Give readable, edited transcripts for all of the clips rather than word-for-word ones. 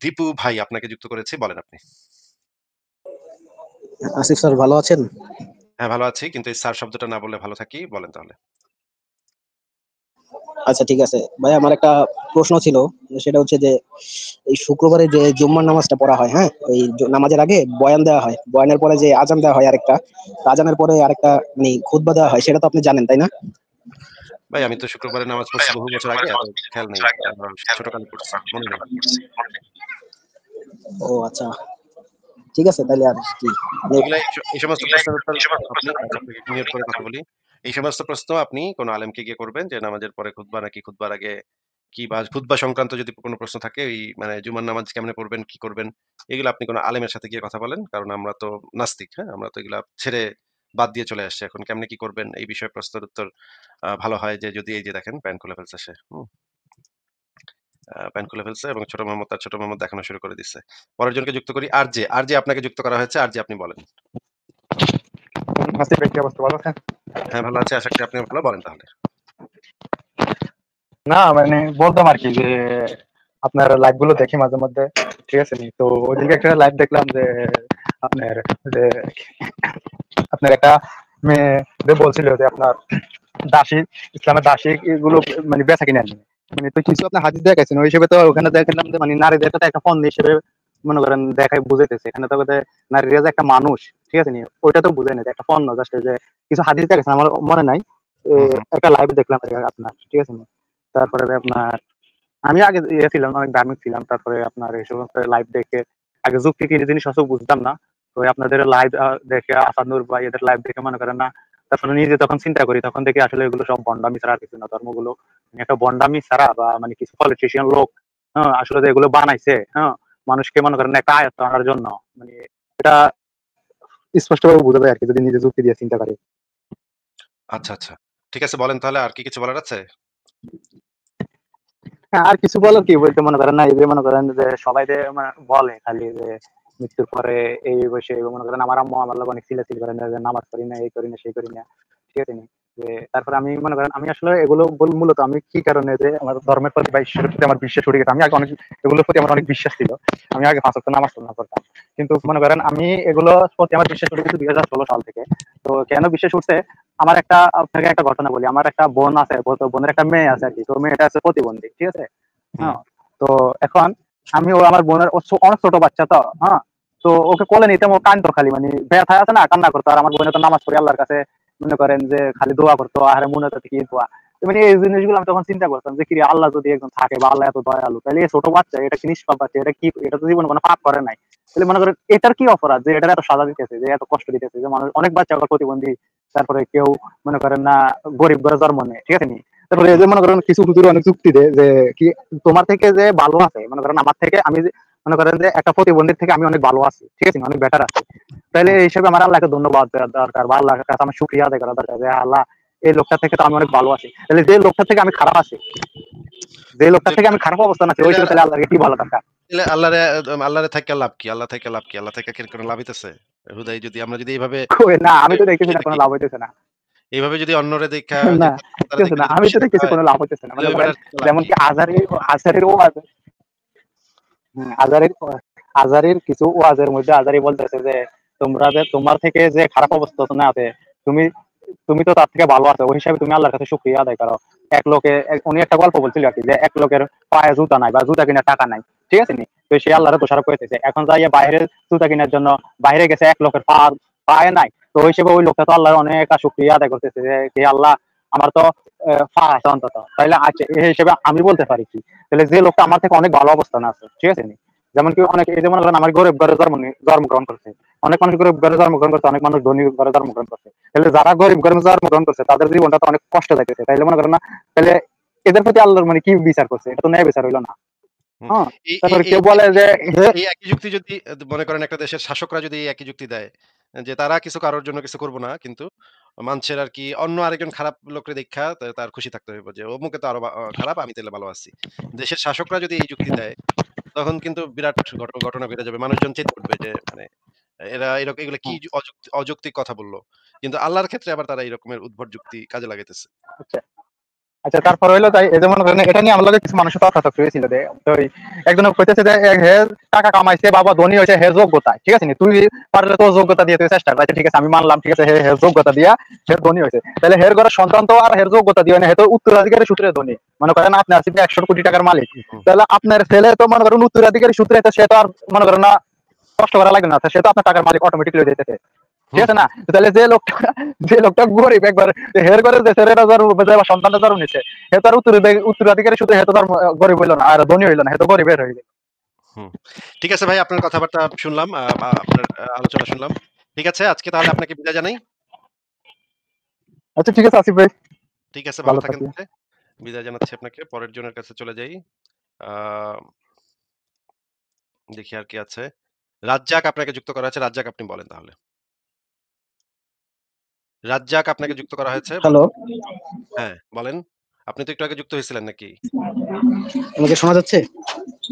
দীপু ভাই আপনাকে যুক্ত করেছি। বলেন আপনি। আসিফ স্যার ভালো আছেন? হ্যাঁ, ভালো আছি। কিন্তু এই স্যার শব্দটা না বললে ভালো থাকি। বলেন তাহলে। আচ্ছা ঠিক আছে। ভাই আমার একটা প্রশ্ন ছিল। সেটা হচ্ছে যে এই শুক্রবারে যে জুম্মার নামাজটা পড়া হয়, হ্যাঁ? এই নামাজের আগে বয়ান দেওয়া হয়। বয়ানের পরে যে আজান দেওয়া হয় আরেকটা, আজানের পরে আরেকটা মানে খুতবা দেওয়া হয়, সেটা তো আপনি জানেন, তাই না? ভাই আমি তো শুক্রবারের নামাজ পড়ছি বহু বছর আগে। এত খেয়াল নেই। ছোটকালে পড়ছি। মনে নেই। ও আচ্ছা, ঠিক আছে তাহলে আর কি। এগুলা এই সমস্ত প্রশ্নের উত্তর আপনি আচ্ছা আপনাকে একটু মিউট করে কথা বলি। এই সমস্ত প্রশ্ন আপনি কোন আলেমকে গিয়ে করবেন যে নামাজের পরে খুতবা নাকি খুতবার আগে কি বা খুতবা সংক্রান্ত যদি কোন প্রশ্ন থাকে ওই মানে জুমার নামাজ কেমনে পড়বেন, কি করবেন এগুলো আপনি কোন আলেমের সাথে গিয়ে কথা বলেন। কারণ আমরা তো নাস্তিক, হ্যাঁ? আমরা তো এগুলা ছেড়ে বাদ দিয়ে চলে আসছি। এখন কেমনে কি করবেন এই বিষয়ে প্রশ্নের উত্তর ভালো হয় যে যদি এই যে দেখেন প্যান্ট খুলে ফেলছে সে। হুম? প্যান্ট খুলে ফেলছে এবং ছোট মাহমুদ তার ছোট মাহমুদ দেখানো শুরু করে দিচ্ছে। পরের জনকে যুক্ত করি আরজে। আরজে আপনাকে যুক্ত করা হয়েছে। আরজে আপনি বলেন। আসিফ ভাই কি অবস্থা, ভালো আছেন? হ্যাঁ, ভালো আছি। আশা করি আপনিও ভালো। বলেন তাহলে। না মানে বলতাম আর কি যে আপনার লাইভ গুলো দেখি মাঝে মধ্যে, ঠিক আছে নি? তো ওইদিকে একটা লাইভ দেখলাম যে আপনার যে আপনার একটা মেয়ে যে বলছিল যে আপনার দাসী, ইসলামের দাসী এগুলো মানে বেচা কিনে আনবে। মানে তো কিছু আপনার হাদিস দেখাইছেন ওই হিসেবে, তো ওখানে দেখলাম যে মানে নারীদের সাথে একটা পণ্য হিসেবে মনে করেন দেখাই বুঝাইতেছে এখানে, তো বোধহয় নারীরা যে একটা মানুষ, ঠিক আছে নি? ওইটা তো বুঝাই না যে একটা পণ্য, জাস্ট যে কিছু হাদিস দেখাইছেন আমার মনে নাই। হুম, হুম। একটা লাইভ দেখলাম আর কি আপনার, ঠিক আছে নি? তারপরে আপনার আমি আগে ইয়ে ছিলাম, অনেক ধার্মিক ছিলাম। তারপরে আপনার এই সমস্ত লাইভ দেখে আগে যুক্তি কি জিনিস অত বুঝতাম না। তো আপনাদের লাইভ দেখে আসানুর বা এদের লাইভ দেখে মনে করেন না, তারপরে নিজে তখন চিন্তা করি, তখন দেখি আসলে এগুলো সব ভণ্ডামি ছাড়া আর কিছু না। ধর্মগুলো মানে একটা ভণ্ডামি ছাড়া, বা মানে কিছু পলিটিশিয়ান লোক, হ্যাঁ, আসলে যে এগুলো বানাইছে, হ্যাঁ, মানুষকে মনে করেন একটা আয়ত্ত আনার জন্য, মানে এটা স্পষ্টভাবে বোঝা যায় আর কি যদি নিজে যুক্তি দিয়ে চিন্তা করে। আচ্ছা, আচ্ছা। ঠিক আছে বলেন তাহলে আর কি কিছু বলার আছে? হ্যাঁ, আর কিছু বলার কি বলতে মনে করেন না, এই যে মনে করেন যে সবাই যে বলে খালি যে মৃত্যুর পরে এই বসে মনে করেন আমার আম্মু আমার লোক অনেক চিল্লাচিল্লি করেন যে নামাজ পড়ি না, এই করি না, সেই করি না, ঠিক আছে নি? যে তারপরে আমি মনে করেন আমি আসলে এগুলো মূলত আমি কি কারণে যে আমার ধর্মের প্রতি বা ঈশ্বরের প্রতি আমার বিশ্বাস উঠে গেছে। আমি আগে অনেক এগুলোর প্রতি আমার অনেক বিশ্বাস ছিল। আমি আগে 5 ওয়াক্ত নামাজ টামাজ পড়তাম। কিন্তু মনে করেন আমি এগুলোর প্রতি আমার বিশ্বাস উঠে গেছে 2016 সাল থেকে। তো কেন বিশ্বাস উঠছে, আমার একটা আপনাকে একটা ঘটনা বলি। আমার একটা বোন আছে, বোনের একটা মেয়ে আছে আর কি। তো মেয়েটা আছে প্রতিবন্ধী, ঠিক আছে? হুম। হ্যাঁ, তো এখন আমি আমার বোনের অনেক ছোট বাচ্চা তো, হ্যাঁ, তো ওকে কোলে নিতে আমার কান্দতো খালি, মানে ব্যথা আছে না, কান্না করতো। আর আমার বোনে তো নামাজ পড়ে আল্লাহর কাছে মনে করেন যে খালি দোয়া করতো, আরে মনে হতো কি দোয়া। তো মানে এই জিনিসগুলো আমি তখন চিন্তা করতাম যে কি রে, আল্লাহ যদি একজন থাকে বা আল্লাহ এত দয়ালু, তাহলে এই ছোট বাচ্চা এটা কি নিষ্পাপ বাচ্চা, এটা কি, এটা তো জীবনে কোনো পাপ করে নাই, তাহলে মনে করেন এটার কি অপরাধ যে এটার এত সাজা দিতেছে, যে এত কষ্ট দিতেছে, যে মানুষ অনেক বাচ্চা আবার প্রতিবন্ধী, তারপরে কেউ মনে করেন না গরিব ঘরে জন্ম নেয়, ঠিক আছে নি? তারপরে এই যে মনে করেন কিছু হুজুর অনেক যুক্তি দেয় যে কি তোমার থেকে যে ভালো আছে, মনে করেন আমার থেকে আমি মনে করেন যে একটা প্রতিবন্ধীর থেকে আমি অনেক ভালো আছি, ঠিক আছে, অনেক বেটার আছি। তাহলে হুম। এই হিসেবে আমার আল্লাহকে ধন্যবাদ দেওয়া দরকার, বা আল্লাহর কাছে আমার শুকরিয়া আদায় করা দরকার যে আল্লাহ এই লোকটা থেকে তো আমি অনেক ভালো আছি। তাহলে যে লোকটা থেকে আমি খারাপ আছি, যে লোকটা থেকে আমি খারাপ অবস্থান আছি, ওই তাইলে হিসেবে আর তাহলে আল্লাহকে কি ভালো দরকার? তাইলে আল্লাহরে থাইকা লাভ কি? আল্লাহ থাইকা লাভ কি? আল্লাহ থাইকা কি কোন লাভ হইতেছে? হুদাই যদি আমরা যদি এইভাবে কই না, আমি তো দেখতেছি ইয়ে না কোনো থাকি, লাভ হইতেছে না। এইভাবে যদি অন্যরে দেখা যে না, তারা ঠিক আছে দেখে না, যদি আমি খুশি তো থাকা দেখতেছি হয়, কোনো লাভ হইতেছে না। তাহলে মনে ওই করেন বেটার থাইকা লাভ যেমন কি? কি আজারের আজারের আজারের কিছু ওয়াজের মধ্যে আজারি বলতেছে যে তোমরা যে তোমার থেকে যে খারাপ অবস্থা না আছে, তুমি তুমি তো তার থেকে ভালো আছো, ওই হিসাবে তুমি আল্লাহর কাছে শুকরিয়া আদায় করো। উনি একটা গল্প বলছিল আর কি, যে এক লোকের পায়ে জুতা নাই বা জুতা কেনার টাকা নাই, ঠিক আছে নি? তো সে আল্লাহরে দোষারোপ করতেছে। এখন যাইয়া বাইরে জুতা কেনার জন্য বাইরে গেছে, এক লোকের পায়ে নাই। তো ওই হিসেবে ওই লোকটা তো আল্লাহর অনেক শুকরিয়া আদায় করতেছে যে হে আল্লাহ, আমার তো পা আছে অন্তত, তাইলে আছে এই হিসেবে আমি বলতে পারি কি, তাহলে যে লোকটা আমার থেকে অনেক ভালো অবস্থানে আছে, ঠিক আছে নি? যেমন কি অনেক এই যেমন আমার গরিব ঘরে জন্মগ্রহণ করছে, অনেক মানুষ গরিব ঘরে জন্মগ্রহণ করছে, অনেক মানুষ ধনী ঘরে জন্মগ্রহণ করছে। তাহলে যারা গরিব ঘরে জন্মগ্রহণ করছে তাদের জীবনটা তো অনেক কষ্ট যাইতেছে, তাইলে মনে করেন না, তাহলে এদের প্রতি আল্লাহর মানে কি বিচার করছে, এটা তো ন্যায় বিচার হইলো না। হুম। হ্যাঁ, এই এই তারপরে এই কেউ বলে যে এই একই যুক্তি যদি মনে করেন একটা দেশের শাসকরা যদি এই একই যুক্তি দেয় যে তারা কিছু কারোর জন্য কিছু করব না, কিন্তু মানুষের আর কি অন্য আরেকজন খারাপ লোকরে দেখা তার খুশি থাকতে হইব যে অমুকে তো আরো খারাপ, আমি তাহলে ভালো আছি। দেশের শাসকরা যদি এই যুক্তি দেয় তখন কিন্তু বিরাট ঘটনা ঘটে যাবে। মানুষজন চিন্তা করবে যে মানে এরা এরকম এগুলো কি অযৌক্তিক কথা বলল। কিন্তু আল্লাহর ক্ষেত্রে আবার তারা এই রকমের উদ্ভট যুক্তি কাজে লাগাইতেছে। আচ্ছা তারপর হইলো তাই এই যে মনে করেন এটা নিয়ে আমার লগে কিছু মানুষের তর্কাতর্কি হয়েছিল যে তো একজন কইতেছে যে হে টাকা কামাইছে বাবা ধনী হয়েছে হে যোগ্যতা ঠিক আছে নি তুই পারলে তো যোগ্যতা দিয়ে তুই চেষ্টা কর আচ্ছা, ঠিক আছে আমি মানলাম ঠিক আছে হে যোগ্যতা দিয়া হে ধনী হয়েছে তাহলে হের ঘরের সন্তান তো আর হের যোগ্যতা দিয়ে না হে তো উত্তরাধিকারী সূত্রে ধনী মনে করেন আপনি আছেন 100 কোটি টাকার মালিক হুম, তাহলে আপনার ছেলে তো মনে করেন উত্তরাধিকারী সূত্রে তো সে তো আর মনে করেন না কষ্ট করা লাগবে না সে তো আপনার টাকার মালিক অটোমেটিকলি হয়ে যেতেছে ঠিক হুম, আছে না হুম। তাহলে যে লোকটা গরিব একবার হের করে যে ছেলেরা যার সন্তানটা যার নিচ্ছে হে তার উত্তরাধিকারী শুধু হে তো তার গরিব হইলো না আর ধনী হইলো না হে তো গরিবের হয়ে গেল হুম। ঠিক আছে ভাই, আপনার কথাবার্তা শুনলাম, আপনার আলোচনা শুনলাম। ঠিক আছে, আজকে তাহলে আপনাকে বিদায় জানাই। আচ্ছা ঠিক আছে আসিফ ভাই ঠিক আছে, ভালো ভালো থাকেন থাকি তাহলে। বিদায় জানাচ্ছি আপনাকে। পরের জনের কাছে চলে যাই। আ দেখি আর কি আছে। রাজ্জাক আপনাকে যুক্ত করা হয়েছে। রাজ্জাক, আপনি বলেন তাহলে। রাজ্জাক, আপনাকে যুক্ত করা হয়েছে। হ্যালো, বলুন। হ্যাঁ, বলেন। আপনি তো একটু আগে যুক্ত হয়েছিলেন নাকি? আমাকে শোনা যাচ্ছে?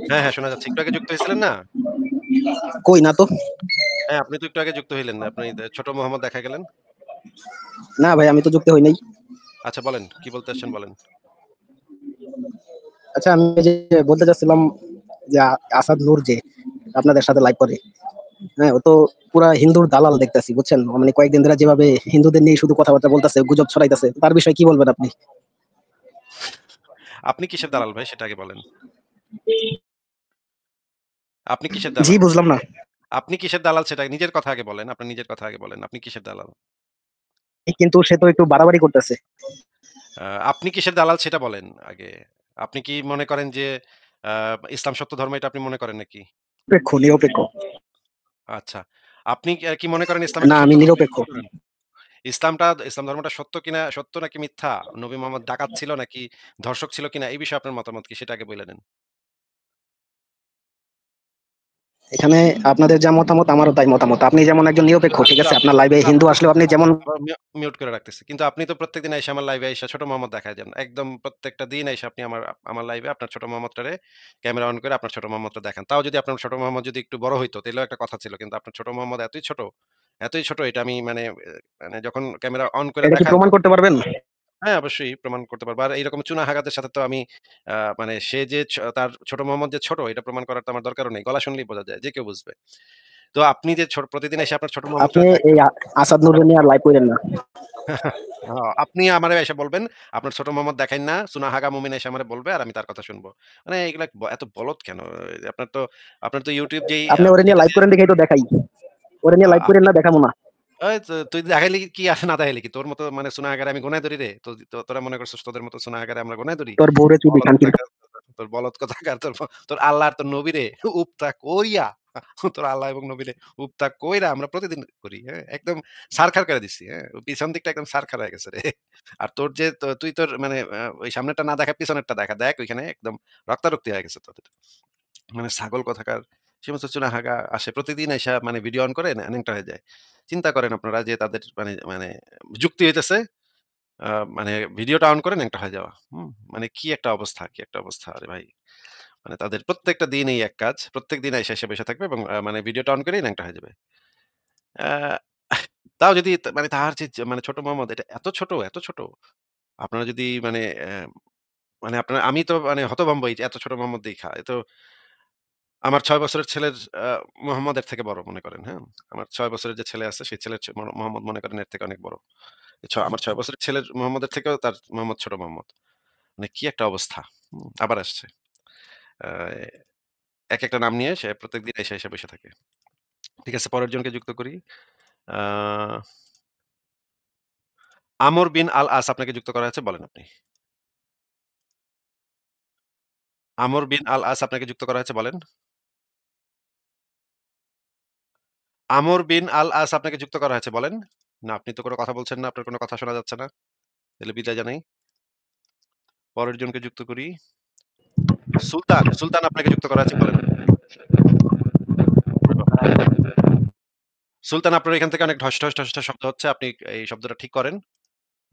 হ্যাঁ, হ্যাঁ, শোনা যাচ্ছে। একটু আগে যুক্ত হয়েছিলেন না? কই না তো। হ্যাঁ, আপনি তো একটু আগে যুক্ত হইলেন না। আপনি ছোট মোহাম্মদ দেখা গেলেন। না ভাই, আমি তো যুক্ত হই নাই। আচ্ছা বলেন, কি বলতে আসছেন বলেন। আচ্ছা, আমি যে বলতে চাচ্ছিলাম যে আসাদ নূর যে আপনাদের সাথে লাইভ করে, হ্যাঁ, ও তো পুরা হিন্দুর দালাল দেখতেছি, বুঝছেন? মানে কয়েকদিন ধরে যেভাবে হিন্দুদের নিয়ে শুধু কথাবার্তা বলতেছে, গুজব ছড়াইতেছে, তার বিষয়ে কি বলবেন আপনি? আপনি কিসের দালাল ভাই, সেটা আগে বলেন। আপনি কিসের জি, দালাল? বুঝলাম না। আপনি কিসের দালাল সেটা নিজের কথা আগে বলেন। আপনার নিজের কথা আগে বলেন। আপনি কিসের দালাল? কিন্তু সে তো একটু বাড়াবাড়ি করতেছে। আপনি কিসের দালাল সেটা বলেন আগে। আপনি কি মনে করেন যে আ ইসলাম সত্য ধর্ম, এটা আপনি মনে করেন নাকি? নিরপেক্ষ। আচ্ছা। আপনি কি মনে করেন ইসলাম না, একটা আমি সত্য ধর্ম, এটা নিরপেক্ষ। মনে করেন? ইসলাম ধর্মটা সত্য কিনা, সত্য নাকি মিথ্যা? নবী মোহাম্মদ ডাকাত ছিল নাকি ধর্ষক ছিল কিনা, এই বিষয়ে আপনার মতামত কি সেটা আগে বইলে নেন। এখানে আপনাদের যা মতামত আমারও তাই মতামত। আপনি যেমন একজন নিরপেক্ষ, ঠিক কিন্তু আছে? আপনি আপনার লাইভে কিন্তু হিন্দু আপনি আসলেও আপনি যেমন আবার মিউট করে রাখতেছি। কিন্তু আপনি তো প্রত্যেকদিন আইসা আমার লাইভে আইসা ছোট মোহাম্মদ দেখায় যান। একদম প্রত্যেকটা দিন আইসা আপনি আমার লাইভে আপনার ছোট মোহাম্মদটারে ক্যামেরা অন করে আপনার ছোট মোহাম্মদটা দেখান। তাও যদি আপনার ছোট মোহাম্মদ যদি একটু বড় হইতো তাইলেও একটা কথা ছিল। কিন্তু আপনার ছোট মোহাম্মদ এতই ছোট, এটা আমি মানে যখন ক্যামেরা অন করে এটা কি দেখান প্রমাণ তখন। করতে পারবেন? হ্যাঁ, অবশ্যই প্রমাণ করতে পারবো। আর এইরকম চুনা হাগাতের সাথে তো আমি মানে সে যে তার ছোট মোহাম্মদ যে ছোট, এটা প্রমাণ করার তো আমার দরকারও নেই। গলা শুনলেই বোঝা যায়। যে কেউ বুঝবে। তো আপনি যে প্রতিদিন এসে আপনার ছোট আপনি মোহাম্মদটারে এই দেখেন। আসাদ নূর নিয়ে আর লাইভ করেন না। আপনি আমারে এসে বলবেন, আপনার ছোট মোহাম্মদ দেখাইন না, সুনাহাগা মুমিন এসে আমারে বলবে আর আমি তার কথা শুনবো। মানে এগুলা এত বলদ কেন? আপনার তো YouTube যেই আপনি ওরে নিয়ে যেটা লাইভ দিয়ে করেন দেখেই তো দেখাই। ওরে নিয়ে লাইভ করেন আপনি না, দেখাবো না। এই তো তুই দেখাইলি কি আর না দেখাইলি কি? তোর মতো মানে সুনাহাগারে আমি গোনায় ধরি রে? তোরা মনে করছিস তোদের মতো সুনাহাগারে আমরা গোনায় ধরি? তোর বউরে চুদি বলদ খানকির। কোথাকার, তোর বলদ কোথাকার, তোর আল্লাহ আর তোর নবীরে উপতা কইরা, তোর আল্লাহ এবং নবীরে উপতা কইরা আমরা প্রতিদিন করি, হ্যাঁ? একদম ছারখার করে দিছি, হ্যাঁ? পিছন দিকটা একদম ছারখার হয়ে গেছে রে। আর তোর যে তুই তোর মানে ওই সামনেরটা না দেখা পিছনেরটা দেখা। দেখ ওইখানে একদম রক্তারক্তি হয়ে গেছে তোদের। মানে ছাগল কোথাকার। সে সমস্ত চুনাহাগা আসে প্রতিদিন আইসা মানে ভিডিও অন করে ন্যাংটা হয়ে যায়। চিন্তা করেন আপনারা যে তাদের মানে মানে যুক্তি হইতেছে আ মানে ভিডিওটা অন করে ন্যাংটা হয়ে যাওয়া। হুম? মানে কি একটা অবস্থা আরে ভাই। মানে তাদের প্রত্যেকটা দিন এই এক কাজ। প্রত্যেকদিন আইসা এসে বসে থাকবে এবং মানে ভিডিওটা অন করেই ন্যাংটা হয়ে যাবে। আ তাও যদি মানে তাহার যে মানে ছোট মোহাম্মদ এটা এত ছোট। আপনারা যদি মানে মানে আমি তো মানে হতভম্ব এই যে এত ছোট মোহাম্মদ দেইখা। এ তো আমার ৬ বছরের ছেলের আ মোহাম্মদের থেকে বড় মনে করেন, হ্যাঁ? আমার ৬ বছরের যে ছেলে আছে সেই ছেলের মোহাম্মদ মনে করেন এর থেকে অনেক বড়। আমার ৬ বছরের ছেলের মোহাম্মদের থেকেও তার মোহাম্মদ ছোট মোহাম্মদ। মানে কি একটা অবস্থা। আবার আসছে। আ একেকটা নাম নিয়ে সে প্রত্যেকদিন এসে বসে থাকে। ঠিক আছে, পরের জনকে যুক্ত করি। আ আমর বিন আল আস আপনাকে যুক্ত করা হয়েছে, বলেন আপনি। আমর বিন আল আস আপনাকে যুক্ত করা হয়েছে, বলেন। আমর বিন আল আস আপনাকে যুক্ত করা হয়েছে, বলেন। না, আপনি তো কোন কথা বলছেন না। আপনার কোন কথা শোনা যাচ্ছে না। তাহলে বিদায় জানাই। পরের জনকে যুক্ত করি। সুলতান আপনাকে যুক্ত করা আছে, বলেন। ওরে বাবা! সুলতান, আপনার এখান থেকে অনেক ঢস ঢস শব্দ হচ্ছে। আপনি এই শব্দটা ঠিক করেন।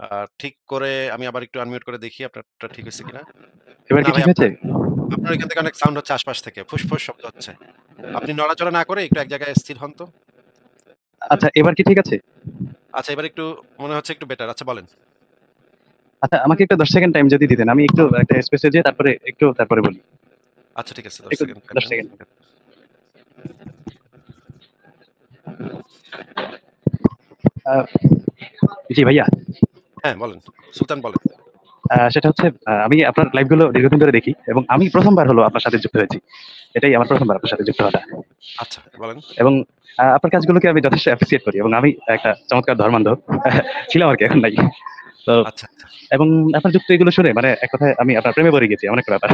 আ ঠিক করে আমি আবার একটু আনমিউট করে দেখি আপনারটা ঠিক হইছে কিনা। এবার না কি ভাই, ঠিক আছে আপনার এখান থেকে অনেক সাউন্ড হচ্ছে আশপাশ থেকে। ফুসফুস শব্দ হচ্ছে। আপনি নড়াচড়া না করে একটু এক জায়গায় স্থির হন তো। আচ্ছা এবার কি ঠিক আছে আচ্ছা, এবার একটু মনে হচ্ছে একটু বেটার। আচ্ছা বলেন। আচ্ছা আমাকে একটু 10 সেকেন্ড টাইম যদি দিতেন, আমি একটু একটা স্পেসে যেয়ে তারপরে বলি। আচ্ছা ঠিক আছে 10 একটু সেকেন্ড 10 সেকেন্ড। জি ভাইয়া। হ্যাঁ, বলেন। সুলতান বলেন। সেটা হচ্ছে আমি আপনার লাইভগুলো দীর্ঘদিন ধরে দেখি এবং আমি ১ম বার হলো আপনার সাথে যুক্ত হয়েছি। এটাই আমার ১ম বার আপনার সাথে যুক্ত হওয়াটা। আচ্ছা, বলেন। এবং আপনার কাজগুলোকে আমি যথেষ্ট অ্যাপ্রিসিয়েট করি এবং আমি একটা চমৎকার ধর্মান্ধ ছিলাম আরকি, এখন নাই। তো আচ্ছা, আচ্ছা। এবং আপনার যুক্ত এগুলো শুনে মানে এক কথায় আমি আপনার প্রেমে পড়ে গেছি, এমন একটা ব্যাপার।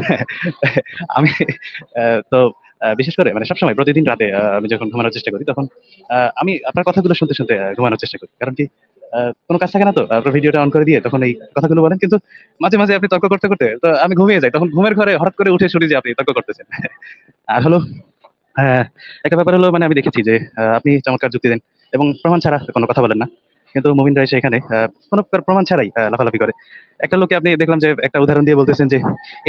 আমি তো বিশেষ করে মানে সবসময় প্রতিদিন রাতে আমি যখন ঘুমানোর চেষ্টা করি তখন আমি আপনার কথাগুলো শুনতে ঘুমানোর চেষ্টা করি। কারণ কি কোনো কাজ থাকে না তো আপনার ভিডিওটা অন করে দিয়ে তখন এই কথাগুলো বলেন। কিন্তু মাঝে আপনি তর্ক করতে তো আমি ঘুমিয়ে যাই। তখন ঘুমের ঘরে হঠাৎ করে উঠে শুনি যে আপনি তর্ক করতেছেন। আর হলো হ্যাঁ, একটা ব্যাপার হলো মানে আমি দেখেছি যে আপনি চমৎকার যুক্তি দেন এবং প্রমাণ ছাড়া কোনো কথা বলেন না। কিন্তু মুমিন ভাই সে এখানে কোনো প্রকার প্রমাণ ছাড়াই লাফালাফি করে। একটা লোককে আপনি দেখলাম যে একটা উদাহরণ দিয়ে বলতেছেন যে,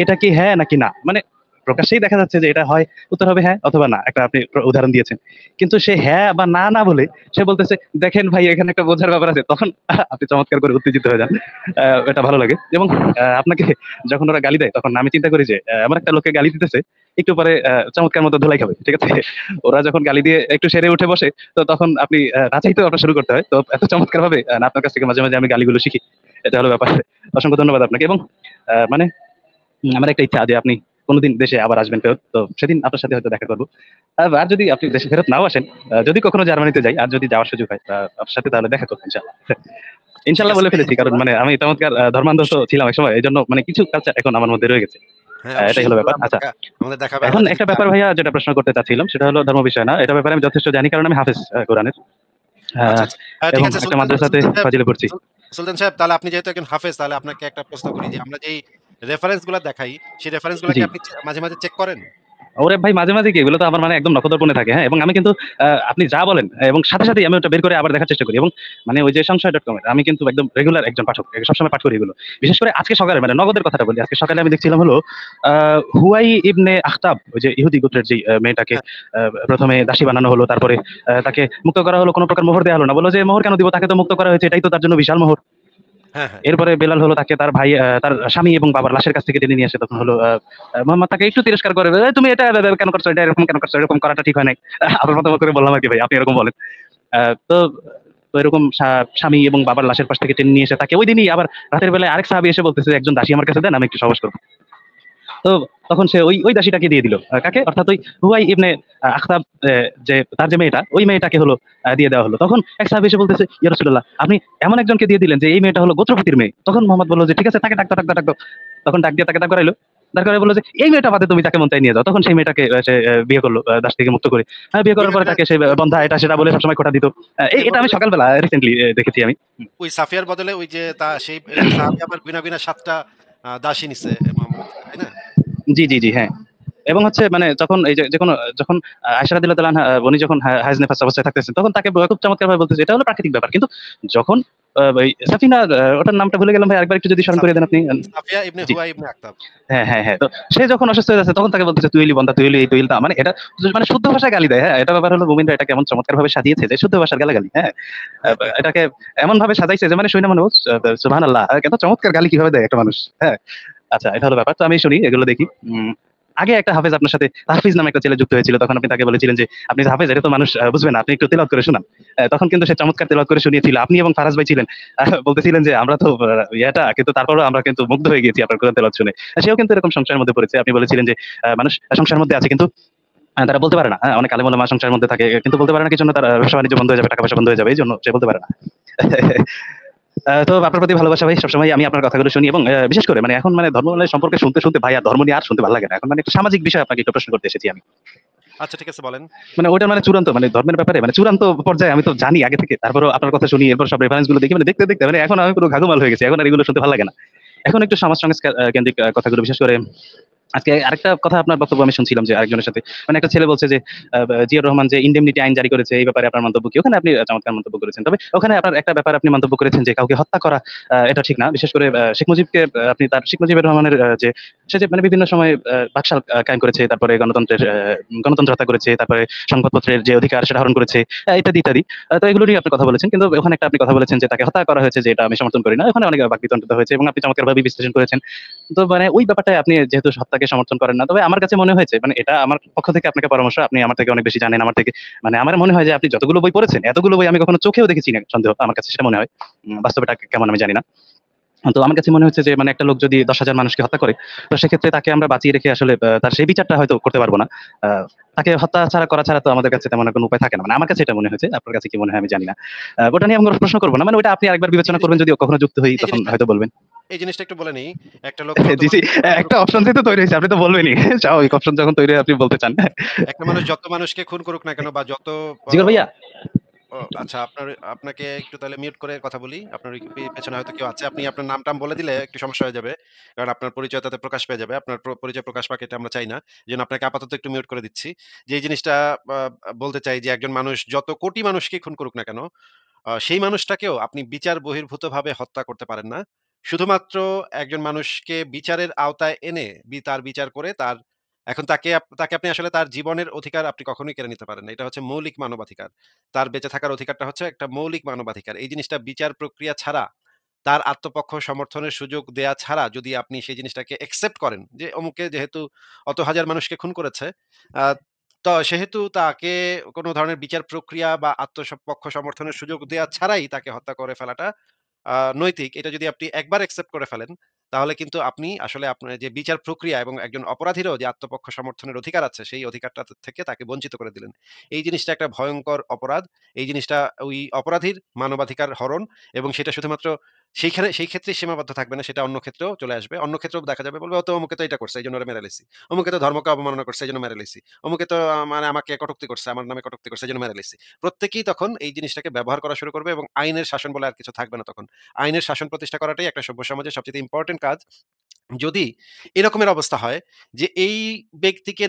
"এটা কি হ্যাঁ নাকি না?" মানে প্রকাশ্যেই দেখা যাচ্ছে যে এটা হয়, উত্তর হবে হ্যাঁ অথবা না। একটা আপনি উদাহরণ দিয়েছেন। কিন্তু সে হ্যাঁ বা না বলে সে বলতেছে, "দেখেন ভাই এখানে একটা বোঝার ব্যাপার আছে।" তখন আপনি চমৎকার করে উত্তেজিত হয়ে যান। এটা ভালো লাগে এবং আপনাকে যখন ওরা গালি দেয় তখন আমি চিন্তা করি যে এমন একটা লোককে গালি দিতেছে একটু পরে চমৎকার মতো ধুলাই খাবে। ঠিক আছে? ওরা যখন গালি দিয়ে একটু সেরে উঠে বসে তো তখন আপনি নাচাইতেও আপনার শুরু করতে হয়। তো এত চমৎকারভাবে আপনার কাছ থেকে মাঝে আমি গালিগুলো শিখি। এটা হলো ব্যাপার। অসংখ্য ধন্যবাদ আপনাকে এবং মানে আমার একটা ইচ্ছা যে আপনি কোনদিন দেশে আবার আসবেন ফেরত। তো সেদিন আপনার সাথে হয়তো দেখা করব। আর যদি আপনি দেশে ফেরত নাও আসেন, যদি কখনো জার্মানিতে যাই আর যদি যাওয়ার সুযোগ হয় আপনার সাথে তাহলে দেখা করব ইনশাআল্লাহ। ঠিক ইনশাআল্লাহ আছে বলে ভাই, ফেলেছি কারণ ইনশাআল্লাহ। মানে আমি চমৎকার ধর্মান্ধ তো ছিলাম একসময়। এজন্য মানে কিছু কালচার এখন আমার মধ্যে রয়ে গেছে। হ্যাঁ, এটাই অবশ্যই হলো ব্যাপার। ইনশাআল্লাহ আচ্ছা। আমাদের দেখা হবে এখন আল্লাহ যদি একটা ব্যাপার চান। ভাইয়া যেটা প্রশ্ন করতে চাচ্ছিলাম সেটা হলো ধর্ম বিষয় না। এটার ব্যাপারে আমি যথেষ্ট জানি কারণ আমি হাফেজ কোরআনের। আচ্ছা, আহ, আচ্ছা। ঠিক এবং আছে একটা মাদ্রাসাতে সুলতান সাহেব, ফাজিলে পড়ছি। সুল সুলতান সাহেব তাহলে আপনি যেহেতু একজন হাফেজ তাহলে আপনাকে একটা প্রশ্ন করি যে আমরা যেই রেফারেন্স গুলা দেখাই, সেই রেফারেন্স গুলা কি জি। আপনি মাঝে চেক করেন? ওরে ভাই মাঝে কি এগুলো তো আমার মানে একদম নখদর্পণে থাকে, হ্যাঁ? এবং আমি কিন্তু আপনি যা বলেন এবং সাথেই আমি ওটা বের করে আবার দেখার চেষ্টা করি এবং মানে ওই যে সংশয়.com এর আমি কিন্তু একদম রেগুলার একজন পাঠক। সবসময় পাঠ করি এগুলো। বিশেষ করে আজকে সকালে মানে নগদের কথাটা বলি। আজকে সকালে আমি দেখছিলাম হলো আ হুয়াই ইবনে আখতাব ওই যে ইহুদি গোত্রের যে মেয়েটাকে হ্যাঁ, ১ম এ দাসী বানানো হলো। তারপরে তাকে মুক্ত করা হলো। কোন প্রকার মোহর দেয়া হলো না। বলল যে মোহর কেন দিব? তাকে তো মুক্ত করা হয়েছে। এটাই তো তার জন্য বিশাল মোহর। হ্যাঁ। এরপরে বেলাল হলো তাকে তার ভাই তার স্বামী এবং বাবার লাশের কাছ থেকে টেনে নিয়ে আসে। তখন হলো মোহাম্মদ তাকে একটু তিরস্কার করে, তুমি এটা কেন করছো? এটা এরকম কেন করছো? এরকম করাটা ঠিক হয় নাই।" আপনার মতো করে বললাম আরকি ভাই। আপনি এরকম বলেন। আ তো তো এরকম স্বামী এবং বাবার লাশের পাশ থেকে টেনে নিয়ে এসে তাকে ঐদিনই আবার রাতের বেলায় আরেক সাহাবী এসে বলতেছে, "একজন দাসী আমার কাছে দেন, আমি একটু সহবাস করব।" তো তখন সে ওই দাসীটাকে দিয়ে দিল। কাকে? অর্থাৎ ওই হুয়াই ইবনে আখতাব যে তার যে মেয়েটা, ওই মেয়েটাকে হলো দিয়ে দেওয়া হলো। তখন এক সাহাবী এসে বলতেছে, "ইয়া রাসূলুল্লাহ, আপনি এমন একজনকে দিয়ে দিলেন যে এই মেয়েটা হলো গোত্রপতির মেয়ে।" তখন মোহাম্মদ বলল যে, "ঠিক আছে তাকে ডাক দাও।" তখন ডাক দিয়ে তাকে দাঁড় করাইলো। দাঁড় করায় বলল যে, "এই মেয়েটা বাদে তুমি যাকে মন চায় নিয়ে যাও।" তখন সেই মেয়েটাকে সে বিয়ে করলো দাস থেকে মুক্ত করে। বিয়ে করার বিনা, পরে বিনা তাকে সে বন্ধা এটা সেটা বলে সবসময় খোঁটা দিত। এর এটা আমি বদলে সকালবেলা রিসেন্টলি দেখেছি আমি। ওই সাফিয়ার বদলে ওই যে সেই সাহাবী আবার বিনা ৭ টা দাসী নিছে মুহাম্মদের থেকে, তাই না? জি, হ্যাঁ। এবং হচ্ছে মানে যখন এই যে যেকোনো যখন আয়েশা রাদিয়াল্লাহু তাআলা আনহা উনি যখন হায়েজ নেফাস অবস্থায় থাকতেছেন তখন তাকে খুব চমৎকারভাবে বলতেছে এটা হলো প্রাকৃতিক ব্যাপার। কিন্তু যখন ওই সাফিনা ওটার নামটা ভুলে গেলাম ভাই আরেকবার একটু যদি স্মরণ করিয়ে দেন আপনি। সাফিয়া ইবনে জি। হুয়াই ইবনে আখতাব। হ্যাঁ। তো সে যখন অসুস্থ হয়ে যাচ্ছে তখন তাকে বলতেছে, "তুই হইলি বন্দা, তুই হইলি এই, তুই হইলি তা।" মানে এটা মানে শুদ্ধ ভাষায় গালি দেয়, হ্যাঁ? এটা ব্যাপার হলো মুমিনরা এটা কেমন চমৎকারভাবে সাজিয়েছে যে শুদ্ধ ভাষার গালাগালি, হ্যাঁ? এটাকে এমনভাবে সাজাইছে যে মানে শুনে মনে হচ্ছে সুবহানাল্লাহ! এত চমৎকার গালি কিভাবে দেয় একটা মানুষ, হ্যাঁ? আচ্ছা এটা হলো ব্যাপার। তো আমি শুনি এগুলো দেখি। আগে একটা হাফেজ আপনার সাথে তাহফিজ নামে একটা ছেলে যুক্ত হয়েছিল। তখন আপনি তাকে বলেছিলেন যে, "আপনি যে হাফেজ এটা তো মানুষ বুঝবে না। আপনি একটু তেলাওয়াত করে শোনান।" তখন কিন্তু সে চমৎকার তেলাওয়াত করে শুনিয়েছিল। আপনি এবং ফারাজ ভাই ছিলেন। বলতেছিলেন যে, "আমরা তো ইয়েটা কিন্তু তারপরেও আমরা কিন্তু মুগ্ধ হয়ে গেছি আপনার কোরআন তেলাওয়াত শুনে।" সেও কিন্তু এরকম সংশয়ের মধ্যে পড়েছে। আপনি বলেছিলেন যে, মানুষ সংশয়ের মধ্যে আছে কিন্তু তারা বলতে পারে না। হ্যাঁ? অনেক আলেম ওলামা সংশয়ের মধ্যে থাকে। কিন্তু বলতে পারে না কি জন্য তার ব্যবসা-বাণিজ্য বন্ধ হয়ে যাবে, টাকা-পয়সা বন্ধ হয়ে যাবে। এইজন্য সে বলতে পারে না। তো আপনার প্রতি ভালোবাসা ভাই সবসময় আমি আপনার কথাগুলো শুনি এবং বিশেষ করে মানে এখন মানে ধর্ম সম্পর্কে শুনতে ভাই আর ধর্ম নিয়ে আর শুনতে ভালো লাগে না। এখন মানে একটা সামাজিক বিষয় আপনাকে একটু প্রশ্ন করতে এসেছি আমি। আচ্ছা ঠিক আছে বলেন। মানে ওইটা মানে চূড়ান্ত মানে ধর্মের ব্যাপারে মানে চূড়ান্ত পর্যায়ে আমি তো জানি আগে থেকে। তারপরেও আপনার কথা শুনি এরপর সব রেফারেন্স গুলো দেখি মানে দেখতে মানে এখন আমি পুরো ঘাঘুমাল হয়ে গেছি। এখন আর এগুলো শুনতে ভালো লাগে না। এখন একটু সমাজ সংস্কার কেন্দ্রিক কথাগুলো বিশেষ করে আজকে আরেকটা কথা আপনার বক্তব্য আমি শুনছিলাম যে আরেকজনের সাথে মানে একটা ছেলে বলছে যে জিয়াউর রহমান যে ইনডেমনিটি আইন জারি করেছে এই ব্যাপারে আপনার মন্তব্য কি? ওখানে আপনি চমৎকার মন্তব্য করেছেন। তবে ওখানে আপনার একটা ব্যাপার আপনি মন্তব্য করেছেন যে কাউকে হত্যা করা এটা ঠিক না। বিশেষ করে শেখ মুজিবকে আপনি তার শেখ মুজিবুর রহমানের যে সে যে মানে বিভিন্ন সময় বাকশাল কায়েম করেছে, তারপরে গণতন্ত্র হত্যা করেছে, তারপরে সংবাদপত্রের যে অধিকার সেটা হরণ করেছে, ইত্যাদি, ইত্যাদি। তো এগুলো নিয়ে আপনি কথা বলেছেন। কিন্তু ওখানে একটা আপনি কথা বলেছেন যে তাকে হত্যা করা হয়েছে যে এটা আমি সমর্থন করি না। ওখানে অনেক বাকবিতণ্ডা হয়েছে এবং আপনি চমৎকারভাবে বিশ্লেষণ করেছেন। তো মানে ওই ব্যাপারটায় আপনি যেহেতু হত্যাকে সমর্থন করেন না, তবে আমার কাছে মনে হয়েছে মানে এটা আমার পক্ষ থেকে আপনাকে পরামর্শ, আপনি আমার থেকে অনেক বেশি জানেন আমার থেকে। মানে আমার মনে হয় যে আপনি যতগুলো বই পড়েছেন, এতগুলো বই আমি কখনো চোখেও দেখেছি না সন্দেহ, আমার কাছে সেটা মনে হয়। বাস্তবটা কেমন আমি জানি না। তো আমার কাছে মনে হচ্ছে যে মানে একটা লোক যদি ১০,০০০ মানুষকে হত্যা করে, তো সেক্ষেত্রে তাকে আমরা বাঁচিয়ে রেখে আসলে তার সেই বিচারটা হয়তো করতে পারব না। আ তাকে হত্যা করা ছাড়া তো আমাদের কাছে তেমন কোনো উপায় থাকে না। মানে আমার কাছে এটা মনে হয়েছে। আপনার কাছে কি মনে হয় আমি জানি না। ওটা নিয়ে আমি কোনো প্রশ্ন করব না। মানে ওটা আপনি আরেকবার এই বিবেচনা করবেন, জিনিসটা যদি কখনো যুক্ত হই এই তখন জিনিসটা হয়তো বলবেন। এই জিনিসটা একটু বলে নেই। একটা লোক যত জি, জি। মানুষকে খুন করুক একটা না কেন অপশন যেহেতু তৈরি হয়েছে আপনি তো বলবেনই। স্বাভাবিক, অপশন যখন তৈরি হয় আপনি বলতে চান। একটা মানুষ যত মানুষকে খুন করুক না কেন বা যত অ জিগর ভাইয়া? ও আচ্ছা আপনাকে একটু তাহলে মিউট করে কথা বলি। আপনার ওই পেছনে হয়তো কেউ আছে। আপনি আপনার নাম-টাম বলে দিলে একটু সমস্যা হয়ে যাবে। কারণ আপনার পরিচয় তাতে প্রকাশ পেয়ে যাবে। আপনার পরিচয় প্রকাশ পাক এটা আমরা চাই না। এজন্য আপনাকে আপাতত একটু মিউট করে দিচ্ছি। যে এই জিনিসটা আ বলতে চাই যে একজন মানুষ যত কোটি মানুষকেই খুন করুক না কেন, সেই মানুষটাকেও আপনি বিচার বহির্ভূতভাবে হত্যা করতে পারেন না। শুধুমাত্র একজন মানুষকে বিচারের আওতায় এনে তার বিচার করে এখন তাকে আপনি আসলে তার জীবনের অধিকার আপনি কখনোই কেড়ে নিতে পারেন না। এটা হচ্ছে মৌলিক মানবাধিকার। তার বেঁচে থাকার অধিকারটা হচ্ছে একটা মৌলিক মানবাধিকার। এই জিনিসটা বিচার প্রক্রিয়া ছাড়া, তার আত্মপক্ষ সমর্থনের সুযোগ দেয়া ছাড়া যদি আপনি সেই জিনিসটাকে একসেপ্ট করেন যে অমুকে যেহেতু অত হাজার মানুষকে খুন করেছে, আ তো সেহেতু তাকে কোন ধরনের বিচার প্রক্রিয়া বা পক্ষ সমর্থনের সুযোগ দেয়া ছাড়াই তাকে হত্যা করে ফেলাটা নৈতিক। এটা যদি আপনি একবার অ্যাকসেপ্ট করে ফেলেন, তাহলে কিন্তু আপনি আসলে আপনার যে বিচার প্রক্রিয়া এবং একজন অপরাধীরও যে আত্মপক্ষ সমর্থনের অধিকার আছে, সেই অধিকারটা থেকে তাকে বঞ্চিত করে দিলেন। এই জিনিসটা একটা ভয়ংকর অপরাধ। এই জিনিসটা ওই অপরাধীর মানবাধিকার হরণ, এবং সেটা শুধুমাত্র সেই ক্ষেত্রেই সীমাবদ্ধ থাকবে না, সেটা অন্য ক্ষেত্রেও চলে আসবে। অন্য ক্ষেত্রেও দেখা যাবে, বলবে, "ও তো অমুকে তো এটা করছে, এইজন্য ওরে মেরে লাইছি। অমুকে তো ধর্মকে অবমাননা করছে, এইজন্য মেরে লাইছি। অমুকে তো মানে আমাকে কটূক্তি করছে, আমার নামে কটূক্তি করছে, এইজন্য মেরে লাইছি।" প্রত্যেকেই তখন এই জিনিসটাকে ব্যবহার করা শুরু করবে এবং আইনের শাসন বলে আর কিছু থাকবে না তখন। আইনের শাসন প্রতিষ্ঠা করাটাই একটা সভ্য সমাজের সবচাইতে ইম্পোর্টেন্ট কাজ। যদি এরকমের অবস্থা হয় যে এই ব্যক্তিকে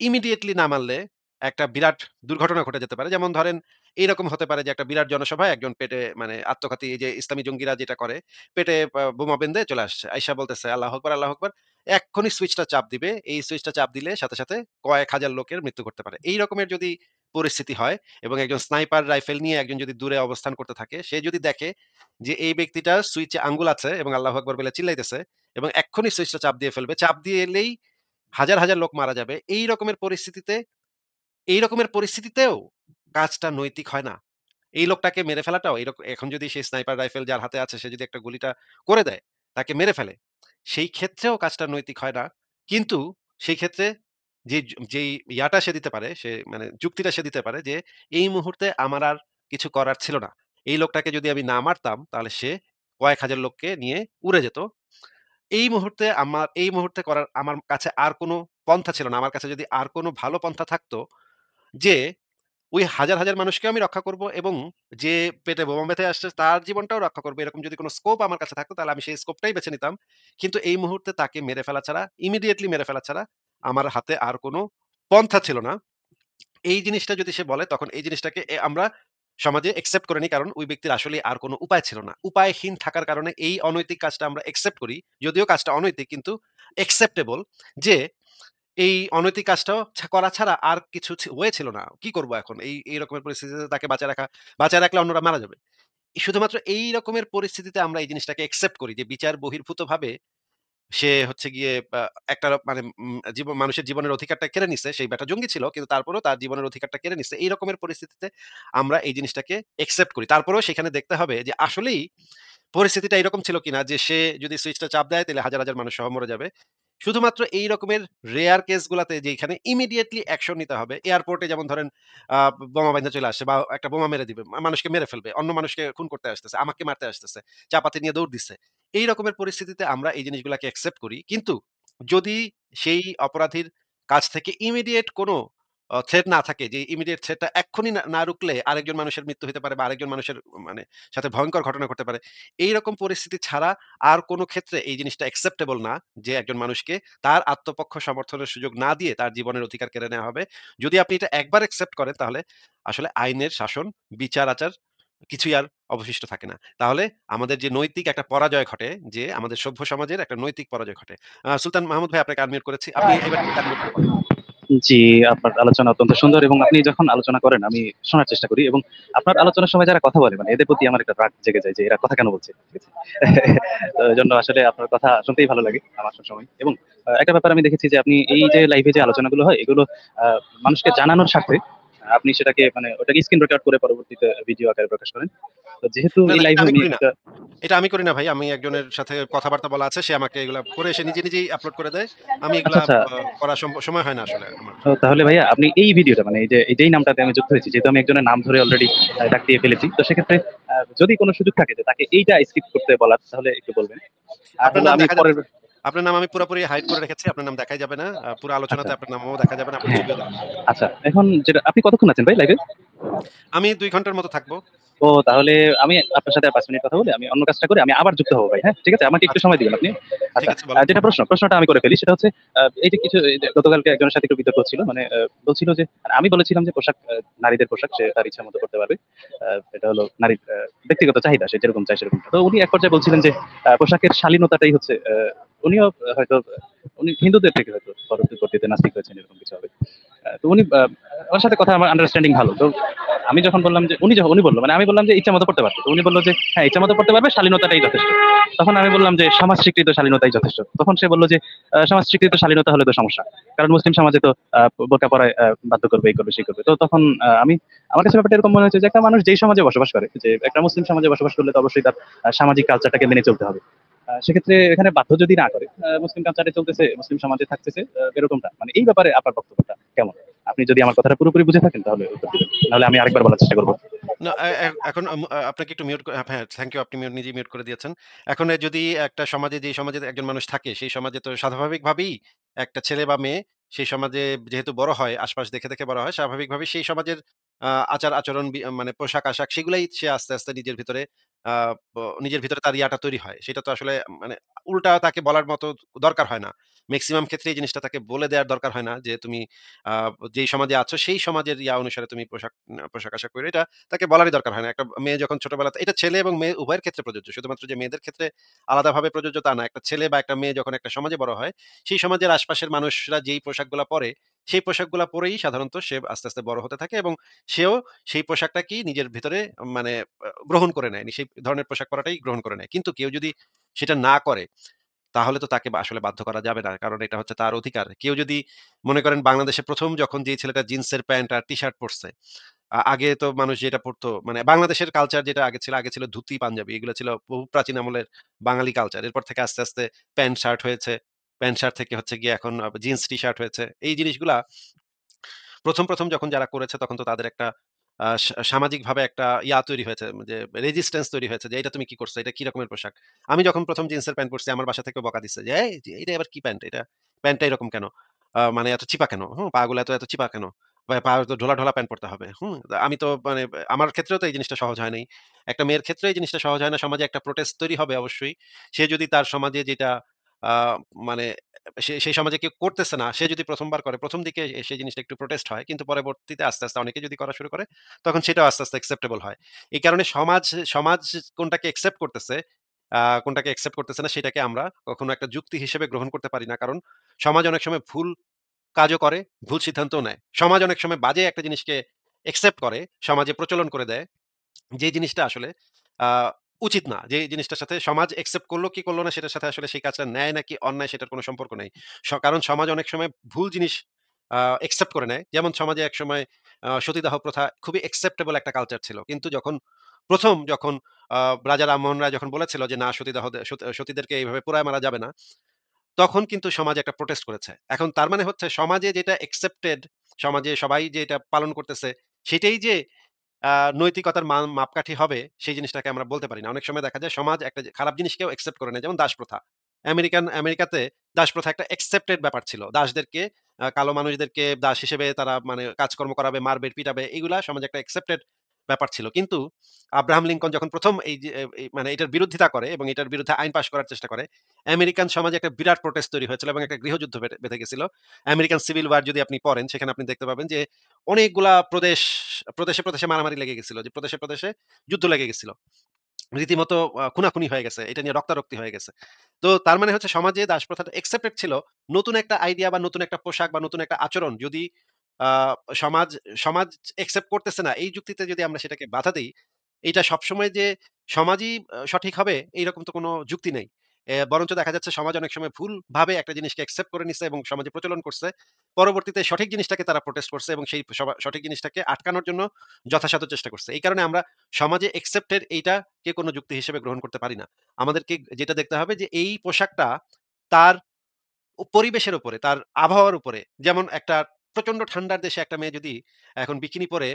ইমিডিয়েটলি না মারলে একটা বিরাট দুর্ঘটনা ঘটে যেতে পারে। যেমন ধরেন এইরকম হতে পারে যে একটা বিরাট জনসভায় একজন পেটে মানে আত্মঘাতী, এই যে ইসলামী জঙ্গিরা যেটা করে, পেটে বোমা বেঁধে চলে আসছে। আইসা বলতেছে, "আল্লাহু আকবার, আল্লাহু আকবার।" এক্ষুনি সুইচটা চাপ দিবে। এই সুইচটা চাপ দিলে সাথে, সাথে কয়েক হাজার লোকের মৃত্যু ঘটতে পারে। এই রকমের যদি পরিস্থিতি হয় এবং একজন স্নাইপার রাইফেল নিয়ে একজন যদি দূরে অবস্থান করতে থাকে, সে যদি দেখে যে এই ব্যক্তিটার সুইচে আঙ্গুল আছে এবং আল্লাহু আকবার বলে চিল্লাইতেছে এবং এক্ষুনি সুইচটা চাপ দিয়ে ফেলবে। চাপ দিয়ে এলেই হাজার, হাজার লোক মারা যাবে। এই রকমের পরিস্থিতিতেও কাজটা নৈতিক হয় না। এই লোকটাকে মেরে ফেলাটাও এখন যদি সেই স্নাইপার রাইফেল যার হাতে আছে সে যদি একটা গুলিটা করে দেয়, তাকে মেরে ফেলে, সেই ক্ষেত্রেও কাজটা নৈতিক হয় না। কিন্তু সেই ক্ষেত্রে যেই ইয়াটা সে দিতে পারে, সে মানে যুক্তিটা সে দিতে পারে যে, "এই মুহূর্তে আমার আর কিছু করার ছিল না। এই লোকটাকে যদি আমি না মারতাম তাহলে সে কয়েক হাজার লোককে নিয়ে উড়ে যেত। এই মুহূর্তে করার আমার কাছে আর কোনো পন্থা ছিল না। আমার কাছে যদি আর কোনো ভালো পন্থা থাকতো যে ওই হাজার, হাজার মানুষকে আমি রক্ষা করব এবং যে পেটে বোমা বেঁধে আসছে তার জীবনটাও রক্ষা করব। এরকম যদি কোনো স্কোপ আমার কাছে থাকতো তাহলে আমি সেই স্কোপটাই বেছে নিতাম। কিন্তু এই মুহূর্তে তাকে মেরে ফেলা ছাড়া, ইমিডিয়েটলি মেরে ফেলা ছাড়া আমার হাতে আর কোনো পন্থা ছিল না।" এই জিনিসটা যদি সে বলে তখন এই জিনিসটাকে আমরা সমাজে একসেপ্ট করে নিই, কারণ ওই ব্যক্তির আসলে আর কোনো উপায় ছিল না। উপায়হীন থাকার কারণে এই অনৈতিক কাজটা আমরা একসেপ্ট করি। যদিও কাজটা অনৈতিক কিন্তু একসেপ্টেবল, যে এই অনৈতিক কাজটাও করা ছাড়া আর কিছু ওয়ে ছিল না। কি করব এখন? এই রকমের পরিস্থিতিতে তাকে বাঁচায় রাখলে অন্যরা মারা যাবে। শুধুমাত্র এই রকমের পরিস্থিতিতে আমরা এই জিনিসটাকে একসেপ্ট করি যে বিচার বহির্ভূতভাবে সে হচ্ছে গিয়ে একটা মানে মানুষের জীবনের অধিকারটা কেড়ে নিছে। সেই ব্যাটা জঙ্গি ছিল। কিন্তু তারপরেও তার জীবনের অধিকারটা কেড়ে নিছে। এই রকমের পরিস্থিতিতে আমরা এই জিনিসটাকে একসেপ্ট করি। তারপরেও সেখানে দেখতে হবে যে আসলেই পরিস্থিতিটা এরকম ছিল কিনা যে সে যদি সুইচটা চাপ দেয় তাহলে হাজার, হাজার মানুষ সহ মরে যাবে। শুধুমাত্র এই রকমের রেয়ার কেস গুলাতে যেখানে ইমিডিয়েটলি অ্যাকশন নিতে হবে। এয়ারপোর্টে যেমন ধরেন আ বোমা বাইন্ধা চলে আসছে বা একটা বোমা মেরে দিবে। মানুষকে মেরে ফেলবে। অন্য মানুষকে খুন করতে আসতেছে। আমাকে মারতে আসতেছে। চাপাতি নিয়ে দৌড় দিচ্ছে। এই রকমের পরিস্থিতিতে আমরা এই জিনিসগুলাকে অ্যাকসেপ্ট করি। কিন্তু যদি সেই অপরাধীর কাছ থেকে ইমিডিয়েট কোনো থ্রেট না থাকে, যে ইমিডিয়েট থ্রেটটা এক্ষুনি না রুখলে আরেকজন মানুষের মৃত্যু হতে পারে বা আরেকজন মানুষের মানে সাথে ভয়ংকর ঘটনা ঘটতে পারে। এইরকম পরিস্থিতি ছাড়া আর কোন ক্ষেত্রে এই জিনিসটা অ্যাকসেপ্টেবল না যে একজন মানুষকে তার আত্মপক্ষ সমর্থনের সুযোগ না দিয়ে তার জীবনের অধিকার কেড়ে নেওয়া হবে। যদি আপনি এটা একবার অ্যাকসেপ্ট করেন তাহলে আসলে আইনের শাসন, বিচার-আচার কিছুই আর অবশিষ্ট থাকে না। তাহলে আমাদের যে নৈতিক একটা পরাজয় ঘটে, যে আমাদের সভ্য সমাজের একটা নৈতিক পরাজয় ঘটে। সুলতান মাহমুদ ভাই, আপনাকে আনমিউট করেছি। আপনি এবার থেকে আনমিউট করে কথা বলুন। জি, আপনার আলোচনা অত্যন্ত সুন্দর এবং আপনি যখন আলোচনা করেন আমি শোনার চেষ্টা করি এবং আপনার আলোচনার সময় যারা কথা বলে মানে এদের প্রতি আমার একটা রাগ জেগে যায় যে এরা কথা কেন বলছে। ঠিক আছে? তো এজন্য আসলে আপনার কথা শুনতেই ভালো লাগে আমার সবসময়। এবং একটা ব্যাপার আমি দেখেছি যে আপনি এই যে লাইভে যে আলোচনাগুলো হয় এগুলো আ মানুষকে জানানোর স্বার্থে আপনি সেটাকে মানে ওটাকে স্ক্রিন রেকর্ড করে পরবর্তীতে ভিডিও আকারে প্রকাশ করেন। তো যেহেতু না, এই না, এটা লাইভে আমি আমি করি না। একটা এটা আমি করি না ভাই। আমি একজনের সাথে কথাবার্তা বলা আছে। সে আমাকে এগুলা করে সে নিজেই আপলোড করে দেয়। আমি আচ্ছা, এগুলা আচ্ছা। করার সময় হয় না আসলে আমার। ও তাহলে ভাইয়া আপনি এই ভিডিওটা মানে এই যে যেই নামটাতে আমি যুক্ত হয়েছি যেহেতু আমি একজনের নাম ধরে অলরেডি ডাক দিয়ে ফেলেছি। তো সেক্ষেত্রে যদি কোনো সুযোগ থাকে যে তাকে এইটা স্কিপ করতে বলার তাহলে একটু বলবেন। আর আপনার হলো নাম আমি দেখা যাবে পরের না। আপনার নাম আমি পুরাপুরি হাইড করে রেখেছি। আপনার নাম দেখাই যাবে না। পুরা আচ্ছা, আলোচনাতে আপনার নামও দেখা যাবে না, আপনার হ্যাঁ, ছবিও দেখা যাবে না। আচ্ছা। এখন যেটা আপনি কতক্ষণ আছেন ভাই লাইভে? আমি ২ ঘন্টার মতো থাকবো। ও তাহলে আমি আপনার সাথে আর ৫ মিনিট কথা বলে আমি অন্য কাজটা করে আমি আবার যুক্ত হবো ভাই। হ্যাঁ? ঠিক আছে? আমাকে একটু আচ্ছা, সময় দিবেন আপনি। ঠিক আচ্ছা, আছে, বলেন। যেটা প্রশ্নটা আমি করে ফেলি সেটা হচ্ছে এই যে কিছু এই যে গতকালকে একজনের সাথে একটু বিতর্ক হচ্ছিল। মানে বলছিল যে আমি বলেছিলাম যে পোশাক নারীদের পোশাক সে তার ইচ্ছা মতো করতে পারবে। এটা হলো নারীর ব্যক্তিগত চাহিদা সে যেরকম চায় সেরকমটা। তো উনি এক পর্যায়ে বলছিলেন যে পোশাকের শালীনতাটাই হচ্ছে উনিও হয়তো উনি হিন্দুদের থেকে হয়তো পরবর্তীতে নাস্তিক হয়েছেন এরকম কিছু হবে। তো উনি ওনার সাথে কথা আমার আন্ডারস্ট্যান্ডিং ভালো। তো আমি যখন বললাম যে উনি বলল মানে আমি বললাম যে ইচ্ছা মতো করতে পারবে। তো উনি বলল যে হ্যাঁ, ইচ্ছা মতো করতে পারবে শালীনতাটাই যথেষ্ট। তখন আমি বললাম যে সমাজ স্বীকৃত শালীনতাই যথেষ্ট। তখন সে বলল যে সমাজ স্বীকৃত শালীনতা হলে তো সমস্যা। কারণ মুসলিম সমাজে তো বোরকা পরায় বাধ্য করবে, এই করবে, সেই করবে। তো তখন আমার কাছে ব্যাপারটা এরকম মনে হচ্ছে যে একটা মানুষ যেই সমাজে বসবাস করে যে একটা মুসলিম সমাজে বসবাস করলে তো অবশ্যই তার সামাজিক কালচারটাকে মেনে চলতে হবে। সেক্ষেত্রে এখানে বাধ্য যদি না করে মুসলিম কালচারে চলতেছে, মুসলিম সমাজে থাকতেছে এরকমটা। মানে এই ব্যাপারে আপনার বক্তব্যটা কেমন? আপনি যদি আমার কথাটা পুরোপুরি বুঝে থাকেন তাহলে উত্তর দিবেন। নাহলে আমি আরেকবার বলার চেষ্টা করব। না, এখন আপনাকে একটু মিউট হ্যাঁ, থ্যাংক ইউ। আপনি নিজেই মিউট করে দিয়েছেন। এখন যদি একটা সমাজে, যেই সমাজে একজন মানুষ থাকে, সেই সমাজে তো স্বাভাবিকভাবেই একটা ছেলে বা মেয়ে সেই সমাজে যেহেতু বড় হয়, আশপাশ দেখে বড় হয়, স্বাভাবিকভাবেই সেই সমাজের আচার-আচরণ, মানে পোশাক-আশাক, সেগুলাই সে আস্তে, আস্তে নিজের ভিতরে আ ব নিজের ভিতরে তার ইয়াটা তৈরি হয়। সেটা তো আসলে মানে উল্টা তাকে বলার মতো দরকার হয় না। মেক্সিমাম ক্ষেত্রে এই জিনিসটা তাকে বলে দেওয়ার দরকার হয় না যে, তুমি আ যেই সমাজে আছো সেই সমাজের ইয়া অনুসারে তুমি পোশাক-আশাক পড়ো। এটা তাকে বলারই দরকার হয় না। একটা মেয়ে যখন ছোটবেলাতে, এটা ছেলে এবং মেয়ে উভয়ের ক্ষেত্রে প্রযোজ্য। শুধুমাত্র যে মেয়েদের ক্ষেত্রে আলাদাভাবে প্রযোজ্য তা না। একটা ছেলে বা একটা মেয়ে যখন একটা সমাজে বড় হয়, সেই সমাজের আশপাশের মানুষরা যেই পোশাকগুলা পরে, সেই পোশাকগুলা পরেই সাধারণত সে আস্তে, আস্তে বড় হতে থাকে এবং সেও সেই পোশাকটাকেই নিজের ভিতরে মানে গ্রহণ করে নেয়। সেই ধরনের পোশাক পরাটাই গ্রহণ করে নেয়। কিন্তু কেউ যদি সেটা না করে, তাহলে তো তাকে আসলে বাধ্য করা যাবে না। কারণ এটা হচ্ছে তার অধিকার। কেউ যদি মনে করেন, বাংলাদেশে ১ম যখন যেই ছেলেটা জিন্সের প্যান্ট আর টি-শার্ট পড়ছে, আগে তো মানুষ যেটা পড়তো, মানে বাংলাদেশের কালচার যেটা আগে ছিল ধুতি, পাঞ্জাবি। এগুলো ছিল বহু প্রাচীন আমলের বাঙালি কালচার। এরপর থেকে আস্তে, আস্তে প্যান্ট শার্ট হয়েছে। প্যান্ট শার্ট থেকে হচ্ছে গিয়ে এখন জিন্স টি-শার্ট হয়েছে। এই জিনিসগুলা ১ম যখন যারা করেছে তখন তো তাদের একটা সামাজিকভাবে একটা তৈরি হয়েছে, যে রেজিস্ট্যান্স তৈরি হয়েছে যে, "এটা তুমি কি করছো? এটা কি রকমের পোশাক?" আমি যখন ১ম জিন্সের প্যান্ট পড়ছি, আমার বাসা থেকেও বকা দিছে যে, "এই যে এটা আবার কি প্যান্ট? প্যান্টটা এরকম কেন? মানে এত চিপা কেন? পা গুলো এত চিপা কেন? পা তো ঢোলা প্যান্ট পড়তে হবে।" আমি তো মানে আমার ক্ষেত্রেও তো এই জিনিসটা সহজ হয় নাই। একটা মেয়ের ক্ষেত্রেও এই জিনিসটা সহজ হয় না। সমাজে একটা প্রোটেস্ট তৈরি হবে অবশ্যই। সে যদি তার সমাজে যেটা আ মানে সেই সমাজে কেউ করতেছে না, সে যদি ১ম বার করে, ১ম দিকে সেই জিনিসটা একটু প্রোটেস্ট হয়। কিন্তু পরবর্তীতে আস্তে, আস্তে অনেকে যদি করা শুরু করে, তখন সেটাও আস্তে, আস্তে অ্যাকসেপ্টেবল হয়। এই কারণে সমাজ কোনটাকে অ্যাকসেপ্ট করতেছে, কোনটাকে অ্যাকসেপ্ট করতেছে না, সেটাকে আমরা কখনো একটা যুক্তি হিসেবে গ্রহণ করতে পারি না। কারণ সমাজ অনেক সময় ভুল কাজও করে, ভুল সিদ্ধান্তও নেয়। সমাজ অনেক সময় বাজে একটা জিনিসকে অ্যাকসেপ্ট করে, সমাজে প্রচলন করে দেয়। যে জিনিসটা আসলে আ উচিত না। যে জিনিসটার সাথে সমাজ অ্যাকসেপ্ট করলো কি করল না, সেটার সাথে আসলে সেই কাজটা ন্যায় নাকি অন্যায় সেটার কোন সম্পর্ক নেই। কারণ সমাজ অনেক সময় ভুল জিনিস অ্যাকসেপ্ট করে নেয়। যেমন সমাজে একসময় সতীদাহ প্রথা খুবই অ্যাকসেপ্টেবল একটা কালচার ছিল। কিন্তু যখন আ রাজা রামমোহন রায় যখন বলেছিল যে, "না, সতীদাহ সতীদেরকে এইভাবে পোড়ায় মারা যাবে না।" তখন কিন্তু সমাজ একটা প্রোটেস্ট করেছে। এখন তার মানে হচ্ছে, সমাজে যেটা অ্যাকসেপ্টেড, সমাজে সবাই যে এটা পালন করতেছে, সেটাই যে আ নৈতিকতার মাপকাঠি হবে, সেই জিনিসটাকে আমরা বলতে পারি না। অনেক সময় দেখা যায় সমাজ একটা যে খারাপ জিনিসকেও অ্যাকসেপ্ট করে নেয়। যেমন দাসপ্রথা। আমেরিকাতে দাস প্রথা একটা অ্যাকসেপ্টেড ব্যাপার ছিল। দাসদেরকে কালো মানুষদেরকে দাস হিসেবে তারা মানে কাজকর্ম করাবে, মারবে, পিটাবে এগুলা সমাজে একটা অ্যাকসেপ্টেড ব্যাপার ছিল। কিন্তু আব্রাহাম লিঙ্কন যখন ১ম এই যে মানে এটার বিরোধিতা করে এবং এটার বিরুদ্ধে আইন পাস করার চেষ্টা করে, আমেরিকান সমাজে একটা বিরাট প্রোটেস্ট তৈরি হয়েছিল এবং একটা গৃহযুদ্ধ বেঁধে গেছিল। আমেরিকান সিভিল ওয়ার যদি আপনি পড়েন সেখানে আপনি দেখতে পাবেন যে অনেকগুলা প্রদেশে মারামারি লেগে গেছিল। যে প্রদেশে যুদ্ধ লেগে গেছিল। রীতিমতো খুনাখুনি হয়ে গেছে। এটা নিয়ে রক্তারক্তি হয়ে গেছে। তো তার মানে হচ্ছে সমাজে দাস প্রথাটা একসেপ্টেড ছিল। নতুন একটা আইডিয়া বা নতুন একটা পোশাক বা নতুন একটা আচরণ যদি আ সমাজ সমাজ একসেপ্ট করতেছে না, এই যুক্তিতে যদি আমরা সেটাকে বাধা দেই, এইটা সবসময় যে সমাজই সঠিক হবে এইরকম তো কোনো যুক্তি নেই। বরঞ্চ দেখা যাচ্ছে সমাজ অনেক সময় ভুলভাবে একটা জিনিসকে একসেপ্ট করে নিছে এবং সমাজে প্রচলন করছে। পরবর্তীতে সঠিক জিনিসটাকে তারা প্রোটেস্ট করছে এবং সেই সঠিক জিনিসটাকে আটকানোর জন্য যথাসাধ্য চেষ্টা করছে। এই কারণে আমরা সমাজে একসেপ্টেড এইটাকে কোনো যুক্তি হিসেবে গ্রহণ করতে পারি না। আমাদেরকে যেটা দেখতে হবে যে এই পোশাকটা তার পরিবেশের উপরে, তার আবহাওয়ার উপরে যেমন একটা প্রচন্ড ঠান্ডার দেশে একটা মেয়ে যদি এখন বিকিনি পরে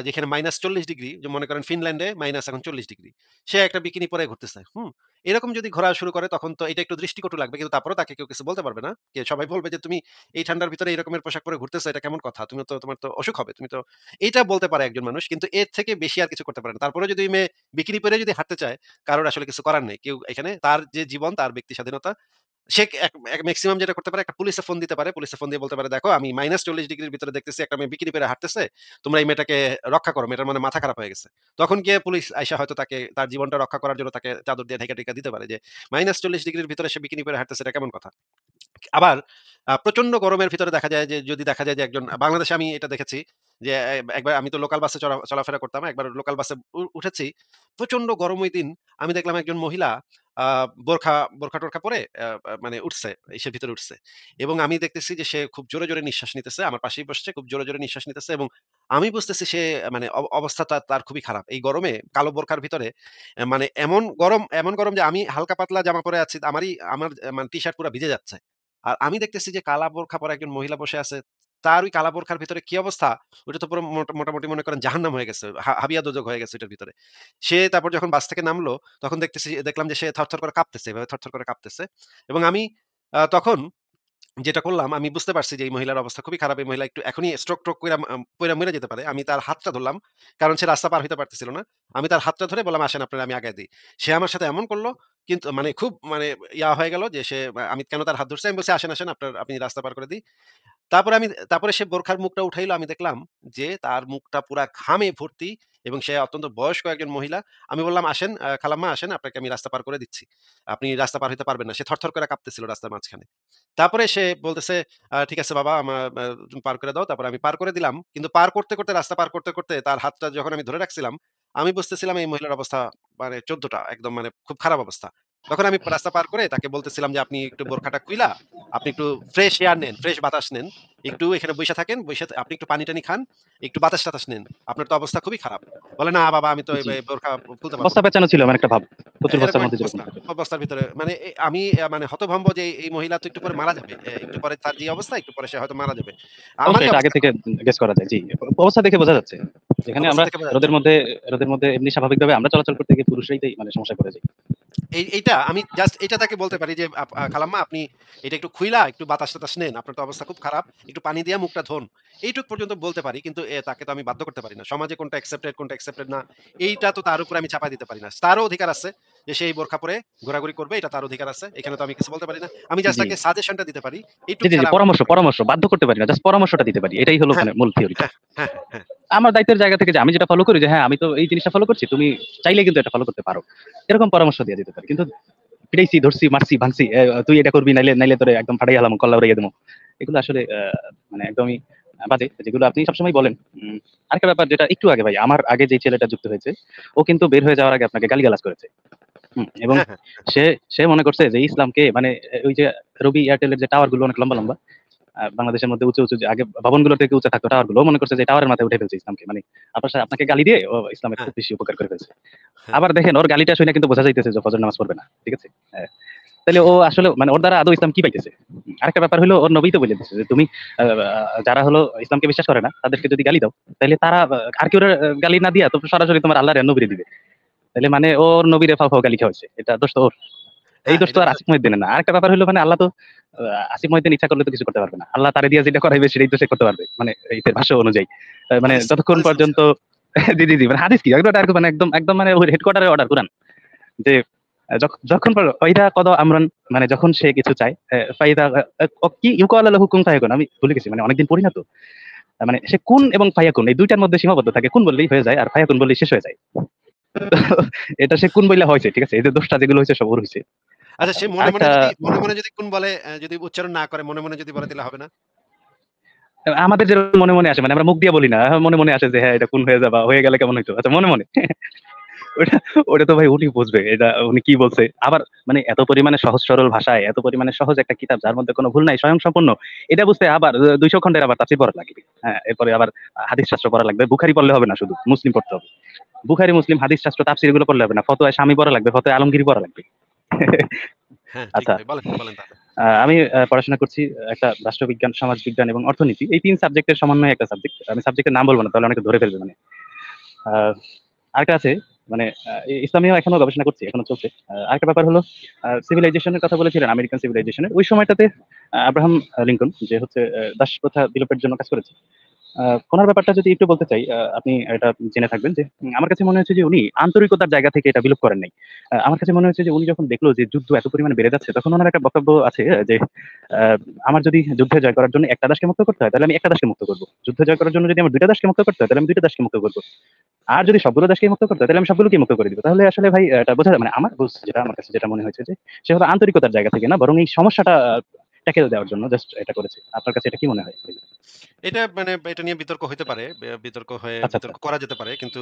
যেখানে -40° যে মনে করেন ফিনল্যান্ডে মাইনাস এখন 40°, সে একটা বিকিনি পরে ঘুরতেছে। হুম? এরকম যদি ঘোরা শুরু করে তখন তো এটা একটু দৃষ্টিকটু লাগবে। কিন্তু তারপরেও তাকে কেউ কিছু বলতে পারবে না। সবাই বলবে যে, "তুমি এই ঠান্ডার ভিতরে এই রকমের পোশাক পরে ঘুরতেছো, এটা কেমন কথা? তোমার তো অসুখ হবে। তুমি তো" এইটা বলতে পারে একজন মানুষ। কিন্তু এর থেকে বেশি আর কিছু করতে পারে না। তারপরেও যদি ওই মেয়ে বিকিনি পরে যদি হাঁটতে চায়, কারোর আসলে কিছু করার নেই। কেউ এখানে তার যে জীবন, তার ব্যক্তি স্বাধীনতা সে এক এক মেক্সিমাম যেটা করতে পারে একটা পুলিশে ফোন দিতে পারে। পুলিশে ফোন দিয়ে বলতে পারে, "দেখো আমি -40°র ভিতরে দেখতেছি একটা মেয়ে বিকিনি পরে হাঁটতেছে। তোমরা এই মেয়েটাকে রক্ষা করো। মেয়েটার মানে মাথা খারাপ হয়ে গেছে।" তখন গিয়ে পুলিশ আইসা হয়তো তাকে তার জীবনটা রক্ষা করার জন্য তাকে চাদর দিয়ে ঢেকে দিতে পারে যে -40°র ভিতরে সে বিকিনি পরে হাঁটতেছে এটা কেমন কথা? আবার প্রচন্ড গরমের ভিতরে দেখা যায় যে যদি দেখা যায় যে একজন বাংলাদেশে আমি এটা দেখেছি যে একবার আমি তো লোকাল বাসে চলাফেরা করতাম। একবার লোকাল বাসে উঠেছি। প্রচন্ড গরম ওই দিন। আমি দেখলাম একজন মহিলা আ বোরখা-টোরখা পরে মানে উঠছে, ইসের ভিতরে উঠছে। এবং আমি দেখতেছি যে সে খুব জোরে নিঃশ্বাস নিতেছে। আমার পাশেই বসছে। খুব জোরে নিঃশ্বাস নিতেছে এবং আমি বুঝতেছি সে মানে অবস্থাটা তার খুবই খারাপ। এই গরমে কালো বোরখার ভিতরে মানে এমন গরম যে আমি হালকা পাতলা জামা পরে আছি। আমার মানে টি-শার্ট পুরা ভিজে যাচ্ছে। আর আমি দেখতেছি যে কালা বোরখা পরা একজন মহিলা বসে আছে। তার ওই কালা বোরখার ভিতরে কি অবস্থা? ওইটা তো পুরো মোটামুটি মনে করেন জাহান্নাম হয়ে গেছে। হাবিয়া দোজখ হয়ে গেছে ওইটার ভিতরে। সে তারপর যখন বাস থেকে নামলো তখন দেখলাম যে সে থরথর করে কাঁপতেছে। এভাবে থরথর করে কাঁপতেছে। এবং আমি তখন যেটা করলাম আমি বুঝতে পারছি যে এই মহিলার অবস্থা খুবই খারাপ। এই মহিলা একটু এখনই স্ট্রোক কইরা পইড়া মইরা যেতে পারে। আমি তার হাতটা ধরলাম। কারণ সে রাস্তা পার হইতে পারতেছিল না। আমি তার হাতটা ধরে বললাম, "আসেন আপনারে আমি আগায় দেই।" সে আমার সাথে এমন করল কিন্তু মানে খুব মানে হয়ে গেল যে সে আমি কেন তার হাত ধরছি? আমি বলছি, "আসেন আপনি রাস্তা পার করে দিই।" তারপরে সে বোরখার মুখটা উঠাইলো। আমি দেখলাম যে তার মুখটা পুরা ঘামে ভর্তি এবং সে অত্যন্ত বয়স্ক একজন মহিলা। আমি বললাম, "আসেন খালাম্মা আসেন আপনাকে আমি রাস্তা পার করে দিচ্ছি। আপনি রাস্তা পার হইতে পারবেন না।" সে থরথর করে কাঁপতেছিল রাস্তার মাঝখানে। তারপরে সে বলতেছে, ঠিক আছে বাবা তুমি পার করে দাও।" তারপরে আমি পার করে দিলাম। কিন্তু রাস্তা পার করতে তার হাতটা যখন আমি ধরে রাখছিলাম, আমি বুঝতেছিলাম এই মহিলার অবস্থা মানে ১৪ টা একদম মানে খুব খারাপ অবস্থা। তখন আমি রাস্তা পার করে তাকে বলতেছিলাম যে, "আপনি একটু বোরখাটা খুইলা আপনি একটু ফ্রেশ এয়ার নেন, ফ্রেশ বাতাস নেন। একটু এখানে বইসা থাকেন। আপনি একটু পানি-টানি খান। একটু বাতাস-টাতাস নেন। আপনার তো অবস্থা খুবই খারাপ।" বলে, "না বাবা আমি তো জি। বোরখা খুলতে পারব বস্তা না।" পেঁচানো ছিল এমন একটা ভাব। প্রচুর এরকম বস্তার মধ্যে একটা যেরকম অবস্থা, থাকে। অবস্থার ভিতরে মানে আমি মানে হতভম্ব যে এই মহিলা তো একটু পরে মারা যাবে। একটু পরে তার যে অবস্থা একটু পরে সে হয়তো মারা যাবে। অবশ্যই আমারই এটা আগে অবস্থা থেকে খারাপ। গেস করা যায়। জি। অবস্থা দেখে বোঝা যাচ্ছে। যেখানে অবস্থা আমরা দেখে বোঝা যাচ্ছে। রোদের মধ্যে এমনি স্বাভাবিকভাবে আমরা চলাচল করতে গিয়ে পুরুষরাই মানে সমস্যায় পড়ে যাই। এইটা আমি জাস্ট এটা তাকে বলতে পারি যে, খালাম্মা আপনি এটা একটু খুইলা একটু বাতাস-টাতাস নেন। আপনার তো অবস্থা খুব খারাপ। একটু পানি দিয়া মুখটা ধোন। এইটুক পর্যন্ত বলতে পারি। কিন্তু তাকে তো আমি বাধ্য করতে পারি না। সমাজে কোনটা অ্যাকসেপ্টেড না, এইটা তো তার উপরে আমি চাপায় দিতে পারি না। তারও অধিকার আছে যে সে এই বোরখা পরে ঘোরাঘুরি করবে। এটা তার অধিকার আছে। এখানে তো আমি কিছু বলতে পারি না। আমি জাস্ট জি। তাকে সাজেশনটা দিতে পারি। জি, এইটুক জি, জি। ছাড়া আমার পরামর্শ, করতে পারি না। পরামর্শ। বাধ্য করতে পারি না। জাস্ট পরামর্শটা দিতে পারি। এটাই হলো হ্যাঁ, মানে মূল থিওরিটা। হ্যাঁ, হ্যাঁ, হ্যাঁ, হ্যাঁ, আমার দায়িত্বের জায়গা থেকে যে আমি যেটা ফলো করি যে হ্যাঁ, আমি তো এই জিনিসটা ফলো করছি। তুমি চাইলে কিন্তু এটা ফলো করতে পারো। এরকম পরামর্শ দিয়ে দিতে পারি। কিন্তু পিটাইছি, ধরছি, মারছি, ভাঙছি। তুই এটা করবি নাইলে তোরে একদম ফাটাইয়া হালামু, কল্লা উড়াইয়া দিমু। এগুলো আসলে মানে একদমই বাজে। যেগুলো আপনি সবসময় বলেন। আরেকটা ব্যাপার যেটা একটু আগে ভাই, আমার আগে যে ছেলেটা যুক্ত হয়েছে, ও কিন্তু বের হয়ে যাওয়ার আগে আপনাকে গালিগালাজ করেছে। এবং হ্যাঁ, হ্যাঁ, সে সে মনে করছে যে ইসলামকে মানে ওই যে রবি এয়ারটেলের যে টাওয়ার গুলো অনেক লম্বা বাংলাদেশের মধ্যে উঁচু যে আগে ভবনগুলো থেকে উঁচা থাকতো টাওয়ার গুলো, ও মনে করছে যে টাওয়ারের মাথায় উঠে ফেলছে ইসলামকে। মানে আপনাকে গালি দিয়ে ও ইসলামের হ্যাঁ, খুব বেশি উপকার করে ফেলছে। হ্যাঁ, আবার দেখেন ওর গালিটা শুনে কিন্তু বোঝা যাইতেছে যে ফজর নামাজ পড়বে না। ঠিক আছে? তাইলে ও আসলে মানে ওর দ্বারা আদৌ ইসলাম কি পাইতেছে? আরেকটা ব্যাপার হলো ওর নবী তো বলে দিয়েছে যে তুমি আ আ যারা হলো ইসলামকে বিশ্বাস করে না তাদেরকে যদি গালি দাও, তাইলে তারা আর কেউ গালি না দিয়া তো সরাসরি তোমার আল্লাহর নবীরে দিবে। তাইলে মানে ওর নবীরে ফাও গালি খাওয়াইছে। এটা দোষ তো ওর। এই হ্যাঁ, দোষ তো এটা আর আসিফ মহিউদ্দিনের না। আরেকটা ব্যাপার হলো মানে আল্লাহ তো আসিফ মহিউদ্দিন ইচ্ছা করলে তো কিছু করতে পারবে না। আল্লাহ তারে দিয়ে যেটা করাইবে সেটাই তো সে করতে পারবে। মানে এটার ভাষ্য অনুযায়ী। মানে হাদিস যতক্ষণ হাদিস বলছে। পর্যন্ত জি, মানে হাদিস কি? একদম মানে একদম মানে ওই হেডকোয়ার্টারের অর্ডার কুরআন। যে যখন ফাইদা কদা আমরান, মানে যখন সে কিছু চায়, ফাইদা কি ইউকাল লাহু কুন ফায়াকুন, আমি ভুলে গেছি। মানে অনেকদিন পড়ি না তো। মানে সে কুন আচ্ছা, এবং ফায়াকুন এই দুইটার মধ্যে সীমাবদ্ধ থাকে। কুন বললেই হয়ে যায় আর ফায়াকুন বললেই শেষ হয়ে যায়। তো এটা সে কুন বইলা হয়েছে, ঠিক আছে? এই যে দোষটা যেগুলো হয়েছে সব ওর হইছে। আচ্ছা, সে মনে, আরেকটা মনে, মনে যদি কোন বলে, যদি উচ্চারণ না করে মনে, মনে যদি বলে তাহলে হবে না? আমাদের যেরকম মনে, মনে আসে, মানে আমরা মুখ দিয়ে বলি না। মনে, মনে আসে যে হ্যাঁ এটা কুন হয়ে যাবা, হয়ে গেলে কেমন হইতো? আচ্ছা মনে, মনে। ওটা ওটা তো ভাই উনি বুঝবে এটা উনি কি বলছে। আবার মানে এত পরিমাণে সহজ সরল ভাষায় এত পরিমাণে সহজ একটা কিতাব যার মধ্যে কোনো ভুল নাই, স্বয়ংসম্পূর্ণ। এটা বুঝতে আবার ২০০ খন্ডের আবার তাফসীর পড়া লাগবে। হ্যাঁ, এরপরে আবার হাদিস শাস্ত্র পড়া লাগবে। বুখারী পড়লে হবে না, শুধু মুসলিম পড়তে হবে। বুখারী, মুসলিম, হাদিস শাস্ত্র, তাফসীর এগুলো পড়লে হবে না। ফতোয়ায়ে শামী পড়া লাগবে, ফতোয়ায়ে আলমগীরি পড়া লাগবে। হ্যাঁ, ঠিক আচ্ছা, ভাই। বলেন, বলেন তাহলে। আমি পড়াশোনা করছি একটা রাষ্ট্রবিজ্ঞান, সমাজবিজ্ঞান এবং অর্থনীতি। এই ৩ সাবজেক্টের সমন্বয়ে একটা সাবজেক্ট। আমি সাবজেক্টের নাম বলব না, তাহলে অনেকে ধরে ফেলবে মানে। আ আরেকটা আছে মানে ইসলামীয় এখনো গবেষণা করছি, এখনো চলছে। আরেকটা ব্যাপার হলো সিভিলাইজেশন এর কথা বলেছিলেন, আমেরিকান সিভিলাইজেশন এর। ওই সময়টাতে আব্রাহাম লিঙ্কন যে হচ্ছে দাস প্রথা বিলোপের জন্য কাজ করেছে। উনার ব্যাপারটা যদি একটু বলতে চাই, আপনি এটা জেনে থাকবেন যে আমার কাছে মনে হয়েছে যে উনি আন্তরিকতার জায়গা থেকে এটা বিলোপ করেন নাই। আমার কাছে মনে হয়েছে যে উনি যখন দেখলো যে যুদ্ধ এত পরিমাণে বেড়ে যাচ্ছে, তখন উনার একটা বক্তব্য আছে যে আ আমার যদি যুদ্ধে জয় করার জন্য একটা দাসকে মুক্ত করতে হয়, তাহলে আমি একটা দাসকে মুক্ত করব। যুদ্ধে জয় করার জন্য যদি আমার ২ টা দাসকে মুক্ত করতে হয়, তাহলে আমি ২ টা দাসকে মুক্ত করব। আর যদি সবগুলো দাসকেই মুক্ত করতে হয়, তাহলে আমি সবগুলোকেই মুক্ত করে দিব। তাহলে আসলে ভাই এটা বোঝা যায়, মানে আমার যেটা আমার কাছে যেটা মনে হয়েছে যে সে হলো আন্তরিকতার জায়গা থেকে না, বরং এই সমস্যাটা ট্যাকেল দেওয়ার জন্য জাস্ট এটা করেছে। আপনার কাছে এটা কি মনে হয়? এটা মানে এটা নিয়ে বিতর্ক হইতে পারে। বিতর্ক হয়ে আচ্ছা, আচ্ছা। বিতর্ক করা যেতে পারে। কিন্তু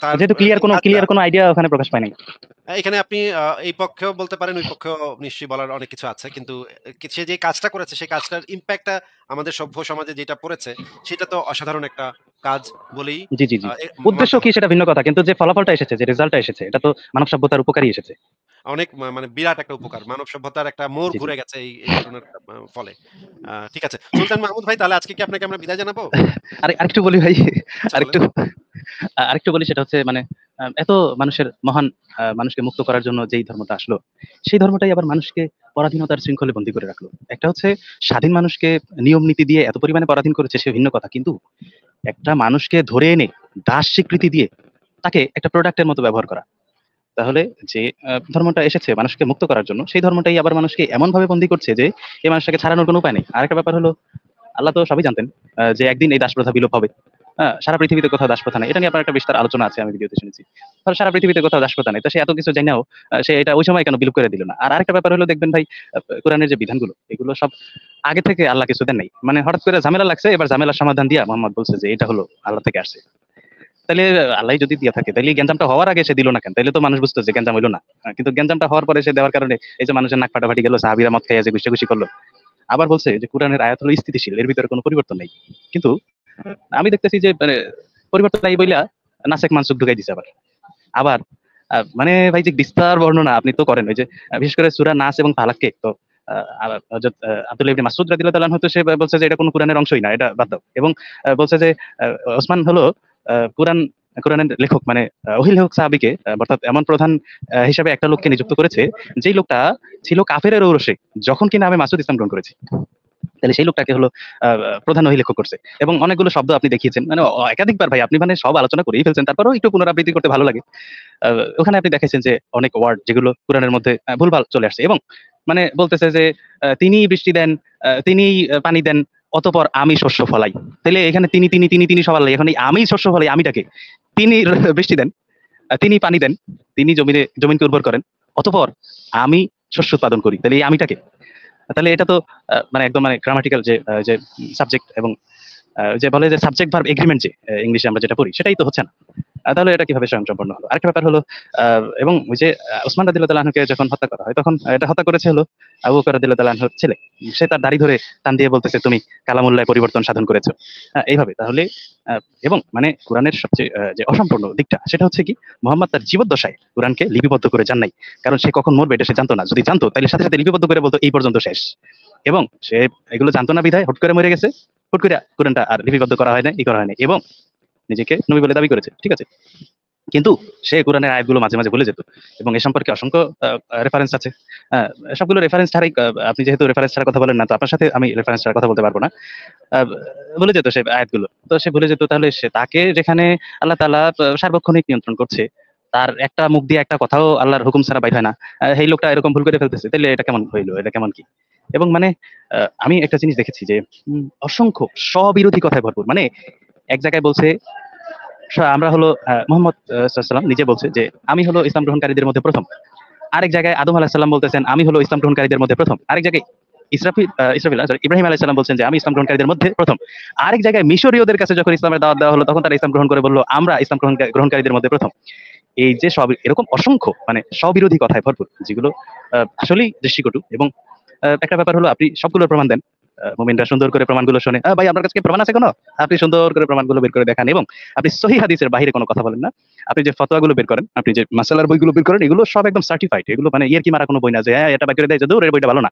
তার যেহেতু যে কাজটা, ক্লিয়ার কোনো আইডিয়া ওখানে প্রকাশ পায় নাই। এখানে আপনি এই পক্ষেও বলতে পারেন, ওই পক্ষেও নিশ্চয়ই বলার অনেক কিছু আছে। কিন্তু সে যে কাজটা করেছে, সেই কাজটার ইমপ্যাক্টটা আমাদের সভ্য সমাজে যেটা পড়েছে, সেটা তো অসাধারণ একটা কাজ বলেই জি, জি, জি। আ এ উদ্দেশ্য মানতে কি হবে। সেটা ভিন্ন কথা। কিন্তু যে ফলাফলটা এসেছে, যে রেজাল্টটা এসেছে, এটা তো মানব সভ্যতার উপকারই এসেছে। অনেক মানে বিরাট একটা উপকার। মানব সভ্যতার একটা মোড় জি, জি। ঘুরে গেছে এই ঘটনার ফলে। ঠিক আছে। সুলতান মাহমুদ ভাই, তাহলে আজকে কি আপনাকে আমরা বিদায় জানাবো? আরেকটু বলি ভাই, আচ্ছা, বলেন। আরেকটু আরেকটু বলি, সেটা হচ্ছে মানে এত মানুষের মহান মানুষকে মুক্ত করার জন্য যেই ধর্মটা আসলো, সেই ধর্মটাই আবার মানুষকে পরাধীনতার শৃঙ্খলে বন্দী করে রাখলো। একটা হচ্ছে স্বাধীন মানুষকে নিয়ম নীতি দিয়ে এত পরিমাণে পরাধীন করেছে সে ভিন্ন কথা। কিন্তু একটা মানুষকে ধরে এনে দাস স্বীকৃতি দিয়ে তাকে একটা প্রোডাক্টের মতো ব্যবহার করা। তাহলে যে ধর্মটা এসেছে মানুষকে মুক্ত করার জন্য, সেই ধর্মটাই আবার মানুষকে এমনভাবে বন্দী করছে যে এই মানুষটাকে ছাড়ানোর কোনো উপায় নেই। আরেকটা ব্যাপার হলো আল্লাহ তো সবই জানতেন যে একদিন এই দাসপ্রথা বিলোপ হবে। সারা পৃথিবীতে কোথাও দাসপ্রথা নাই। এটা নিয়ে আপনার একটা বিস্তার আলোচনা আছে, আমি ভিডিওতে শুনেছি। ধরো সারা পৃথিবীতে কোথাও দাসপ্রথা নাই। তো সে এত কিছু জাইনাও সে এটা ওই সময় কেন বিলোপ করে দিল না? আর আরেকটা ব্যাপার হলো দেখবেন ভাই, কোরআনের যে বিধানগুলো, এগুলো সব আগে থেকে আল্লাহ কিছু দেন নাই। মানে হঠাৎ করে ঝামেলা লাগছে, এবার ঝামেলার সমাধান দিয়া মোহাম্মদ বলছে যে এটা হলো আল্লাহ থেকে আসছে। তাইলে আল্লাহই যদি দিয়া থাকে, তাইলে এই গ্যাঞ্জামটা হওয়ার আগে সে দিল না কেন? তাইলে তো মানুষ বুঝতো যে গ্যাঞ্জাম হইলো না। কিন্তু গ্যাঞ্জামটা হওয়ার পরে সে দেওয়ার কারণে এই যে মানুষের নাক ফাটাফাটি গেল, সাহাবীরা মদ খাইয়া যে ঘুষাঘুষি করলো। আবার বলছে যে কুরআনের আয়াত হলো স্থিতিশীল, এর ভিতরে কোনো পরিবর্তন নাই। কিন্তু আমি দেখতেছি যে মানে পরিবর্তন নাই বইলা নাসেক মানসুক ঢুকাই দিছে আবার। আবার মানে ভাই যে বিস্তার বর্ণনা আপনি তো করেন, ওই যে বিশেষ করে সূরা নাস এবং ফালাককে তো হযরত আব্দুল্লাহ ইবনে মাসউদ রাদিয়াল্লাহু তাআলা হয়তো সে বলছে যে এটা কোনো কুরআনের অংশই না, এটা বাদ দাও। এবং বলছে যে ওসমান হলো কুরআন কুরআনের লেখক, মানে ওহী লেখক সাহাবীকে অর্থাৎ এমন প্রধান হিসাবে একটা লোককে নিযুক্ত করেছে, যেই লোকটা ছিল কাফেরের ঔরসে যখন কিনা আমি মাসুদ ইসলাম গ্রহণ করেছি। তাহলে সেই লোকটাকে হলো আ প্রধান অভিলেখ করছে। এবং অনেকগুলো শব্দ আপনি দেখিয়েছেন। মানে একাধিকবার ভাই আপনি মানে সব আলোচনা করেই ফেলছেন। তারপরেও একটু পুনরাবৃত্তি করতে ভালো লাগে। আ ওখানে আপনি দেখাইছেন যে অনেক ওয়ার্ড যেগুলো কুরআনের মধ্যে ভুলভাল চলে আসছে। এবং মানে বলতেছে যে তিনিই বৃষ্টি দেন, তিনিই পানি দেন, অতঃপর আমি শস্য ফলাই। তাইলে এখানে তিনি সবার লাগে। এখন এই আমি শস্য ফলাই, আমিটাকে? তিনি বৃষ্টি দেন, তিনি পানি দেন, তিনি জমিনকে উর্বর করেন। অতঃপর আমি শস্য উৎপাদন করি। তাহলে এই আমিটাকে? তাহলে এটা তো মানে একদম মানে গ্রামাটিক্যাল যে সাবজেক্ট এবং যে বলে যে সাবজেক্ট ভার্ব এগ্রিমেন্ট, যে ইংলিশে আমরা যেটা পড়ি সেটাই তো হচ্ছে না। তাহলে এটা কিভাবে স্বয়ংসম্পূর্ণ হলো? আরেকটা ব্যাপার হলো এবং ওই যে ওসমান রাদিয়াল্লাহু তাআলা আনহুকে যখন হত্যা করা হয়, তখন এটা হত্যা করেছে হলো আবু বকর রাদিয়াল্লাহু তাআলা আনহুর ছেলে। সে তার দাড়ি ধরে টান দিয়ে বলতেছে, তুমি কালামুল্লাহ পরিবর্তন সাধন করেছো। এইভাবে তাহলে আ এবং মানে কোরআনের সবচেয়ে যে অসম্পূর্ণ দিকটা সেটা হচ্ছে কি, মুহাম্মদ তার জীবদ্দশায় কোরআনকে লিপিবদ্ধ করে যান নাই। কারণ সে কখন মরবে এটা সে জানতো না। যদি জানতো তাহলে সাথে, সাথে লিপিবদ্ধ করে বলতো এই পর্যন্ত শেষ। এবং সে এগুলো জানতো না বিধায় হুট করে মরে গেছে। হুট কইরা কোরআনটা আর লিপিবদ্ধ করা হয় নাই, করা হয় নাই এবং নিজেকে নবী বলে দাবি করেছে। ঠিক আছে? কিন্তু সে কোরআনের আয়াতগুলো মাঝে, মাঝে ভুলে যেত এবং এ সম্পর্কে অসংখ্য রেফারেন্স আছে। আ সবগুলো রেফারেন্স ছাড়াই আপনি যেহেতু রেফারেন্স ছাড়া কথা বলেন না, তো আপনার সাথে আমি রেফারেন্স ছাড়া কথা বলতে পারব না। আ ভুলে যেত সে আয়াতগুলো। তো সে ভুলে যেত, তাহলে তাকে যেখানে আল্লাহ তাআলা সার্বক্ষণিক নিয়ন্ত্রণ করছে, তার একটা মুখ দিয়ে একটা কথাও আল্লাহর হুকুম ছাড়া বাইর হয় না। এই লোকটা এরকম ভুল করে ফেলতেছে। তাইলে এটা কেমন হইলো? এটা কেমন কি? এবং মানে আমি একটা জিনিস দেখেছি যে অসংখ্য স্ববিরোধী কথায় ভরপুর। মানে এক জায়গায় বলছে আমরা হলো মুহাম্মদ সাল্লাল্লাহু আলাইহি নিজে বলছে যে আমি হলো ইসলাম গ্রহণকারীদের মধ্যে প্রথম। আরেক জায়গায় আদম আলাইহিস সালাম বলতেছেন আমি হলো ইসলাম গ্রহণকারীদের মধ্যে প্রথম। আরেক জায়গায় ইব্রাহিম আলাইহিস সালাম বলছেন যে আমি ইসলাম গ্রহণকারীদের মধ্যে প্রথম। আরেক জায়গায় মিশরীয়দের কাছে যখন ইসলামের দাওয়াত দেওয়া হলো তখন তারা ইসলাম গ্রহণ করে বলল আমরা ইসলাম গ্রহণকারীদের মধ্যে প্রথম। এই যে সব এরকম অসংখ্য মানে স্ববিরোধী কথায় ভরপুর, যেগুলো আসলেই দৃষ্টিকটু। এবং একটা ব্যাপার হলো আপনি সবগুলোর প্রমাণ দেন। মুমিনরা সুন্দর করে প্রমাণগুলো শোনে। ভাই আপনার কাছে কি প্রমাণ আছে কোনো? আপনি সুন্দর করে প্রমাণগুলো বের করে দেখান এবং আপনি সহিহ হাদিসের বাহিরে কোনো কথা বলেন না। আপনি যে ফতোয়াগুলো বের করেন, আপনি যে মাসালার বইগুলো বের করেন, এগুলো সব একদম সার্টিফাইড। এগুলো মানে ইয়ারকি মারা কোনো বই না যে হ্যাঁ, এটা বের করে দেয় যে দূর এর বইটা ভালো না।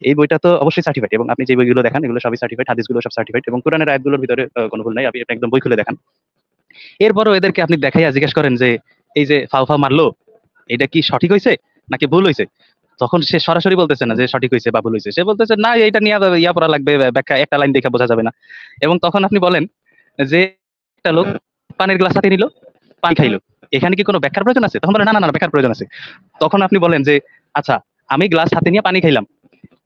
এই বইটা তো অবশ্যই সার্টিফাইড এবং আপনি যে বইগুলো দেখান এগুলো সবই সার্টিফাইড, হাদিসগুলো সব সার্টিফাইড এবং কোরআনের আয়াতগুলোর ভিতরে কোনো ভুল নাই। আপনি একদম বই খুলে দেখান। এরপরও এদেরকে আপনি দেখাইয়া জিজ্ঞেস করেন যে এই যে ফাও ফাও মারলো, এটা কি সঠিক হইছে নাকি ভুল হইছে? তখন সে সরাসরি বলতেছে না যে সঠিক হইছে বা ভুল হইছে। সে বলতেছে না এটা নিয়ে ইয়া পড়া লাগবে, ব্যাখ্যা একটা লাইন দেখে বোঝা যাবে না। এবং তখন আপনি বলেন যে একটা লোক পানির গ্লাস হাতে নিল, পানি খাইলো। এখানে কি কোনো ব্যাখ্যার প্রয়োজন আছে? তখন বলে না, না, না, ব্যাখ্যার প্রয়োজন আছে। তখন আপনি বলেন যে আচ্ছা, আমি গ্লাস হাতে নিয়ে পানি খাইলাম।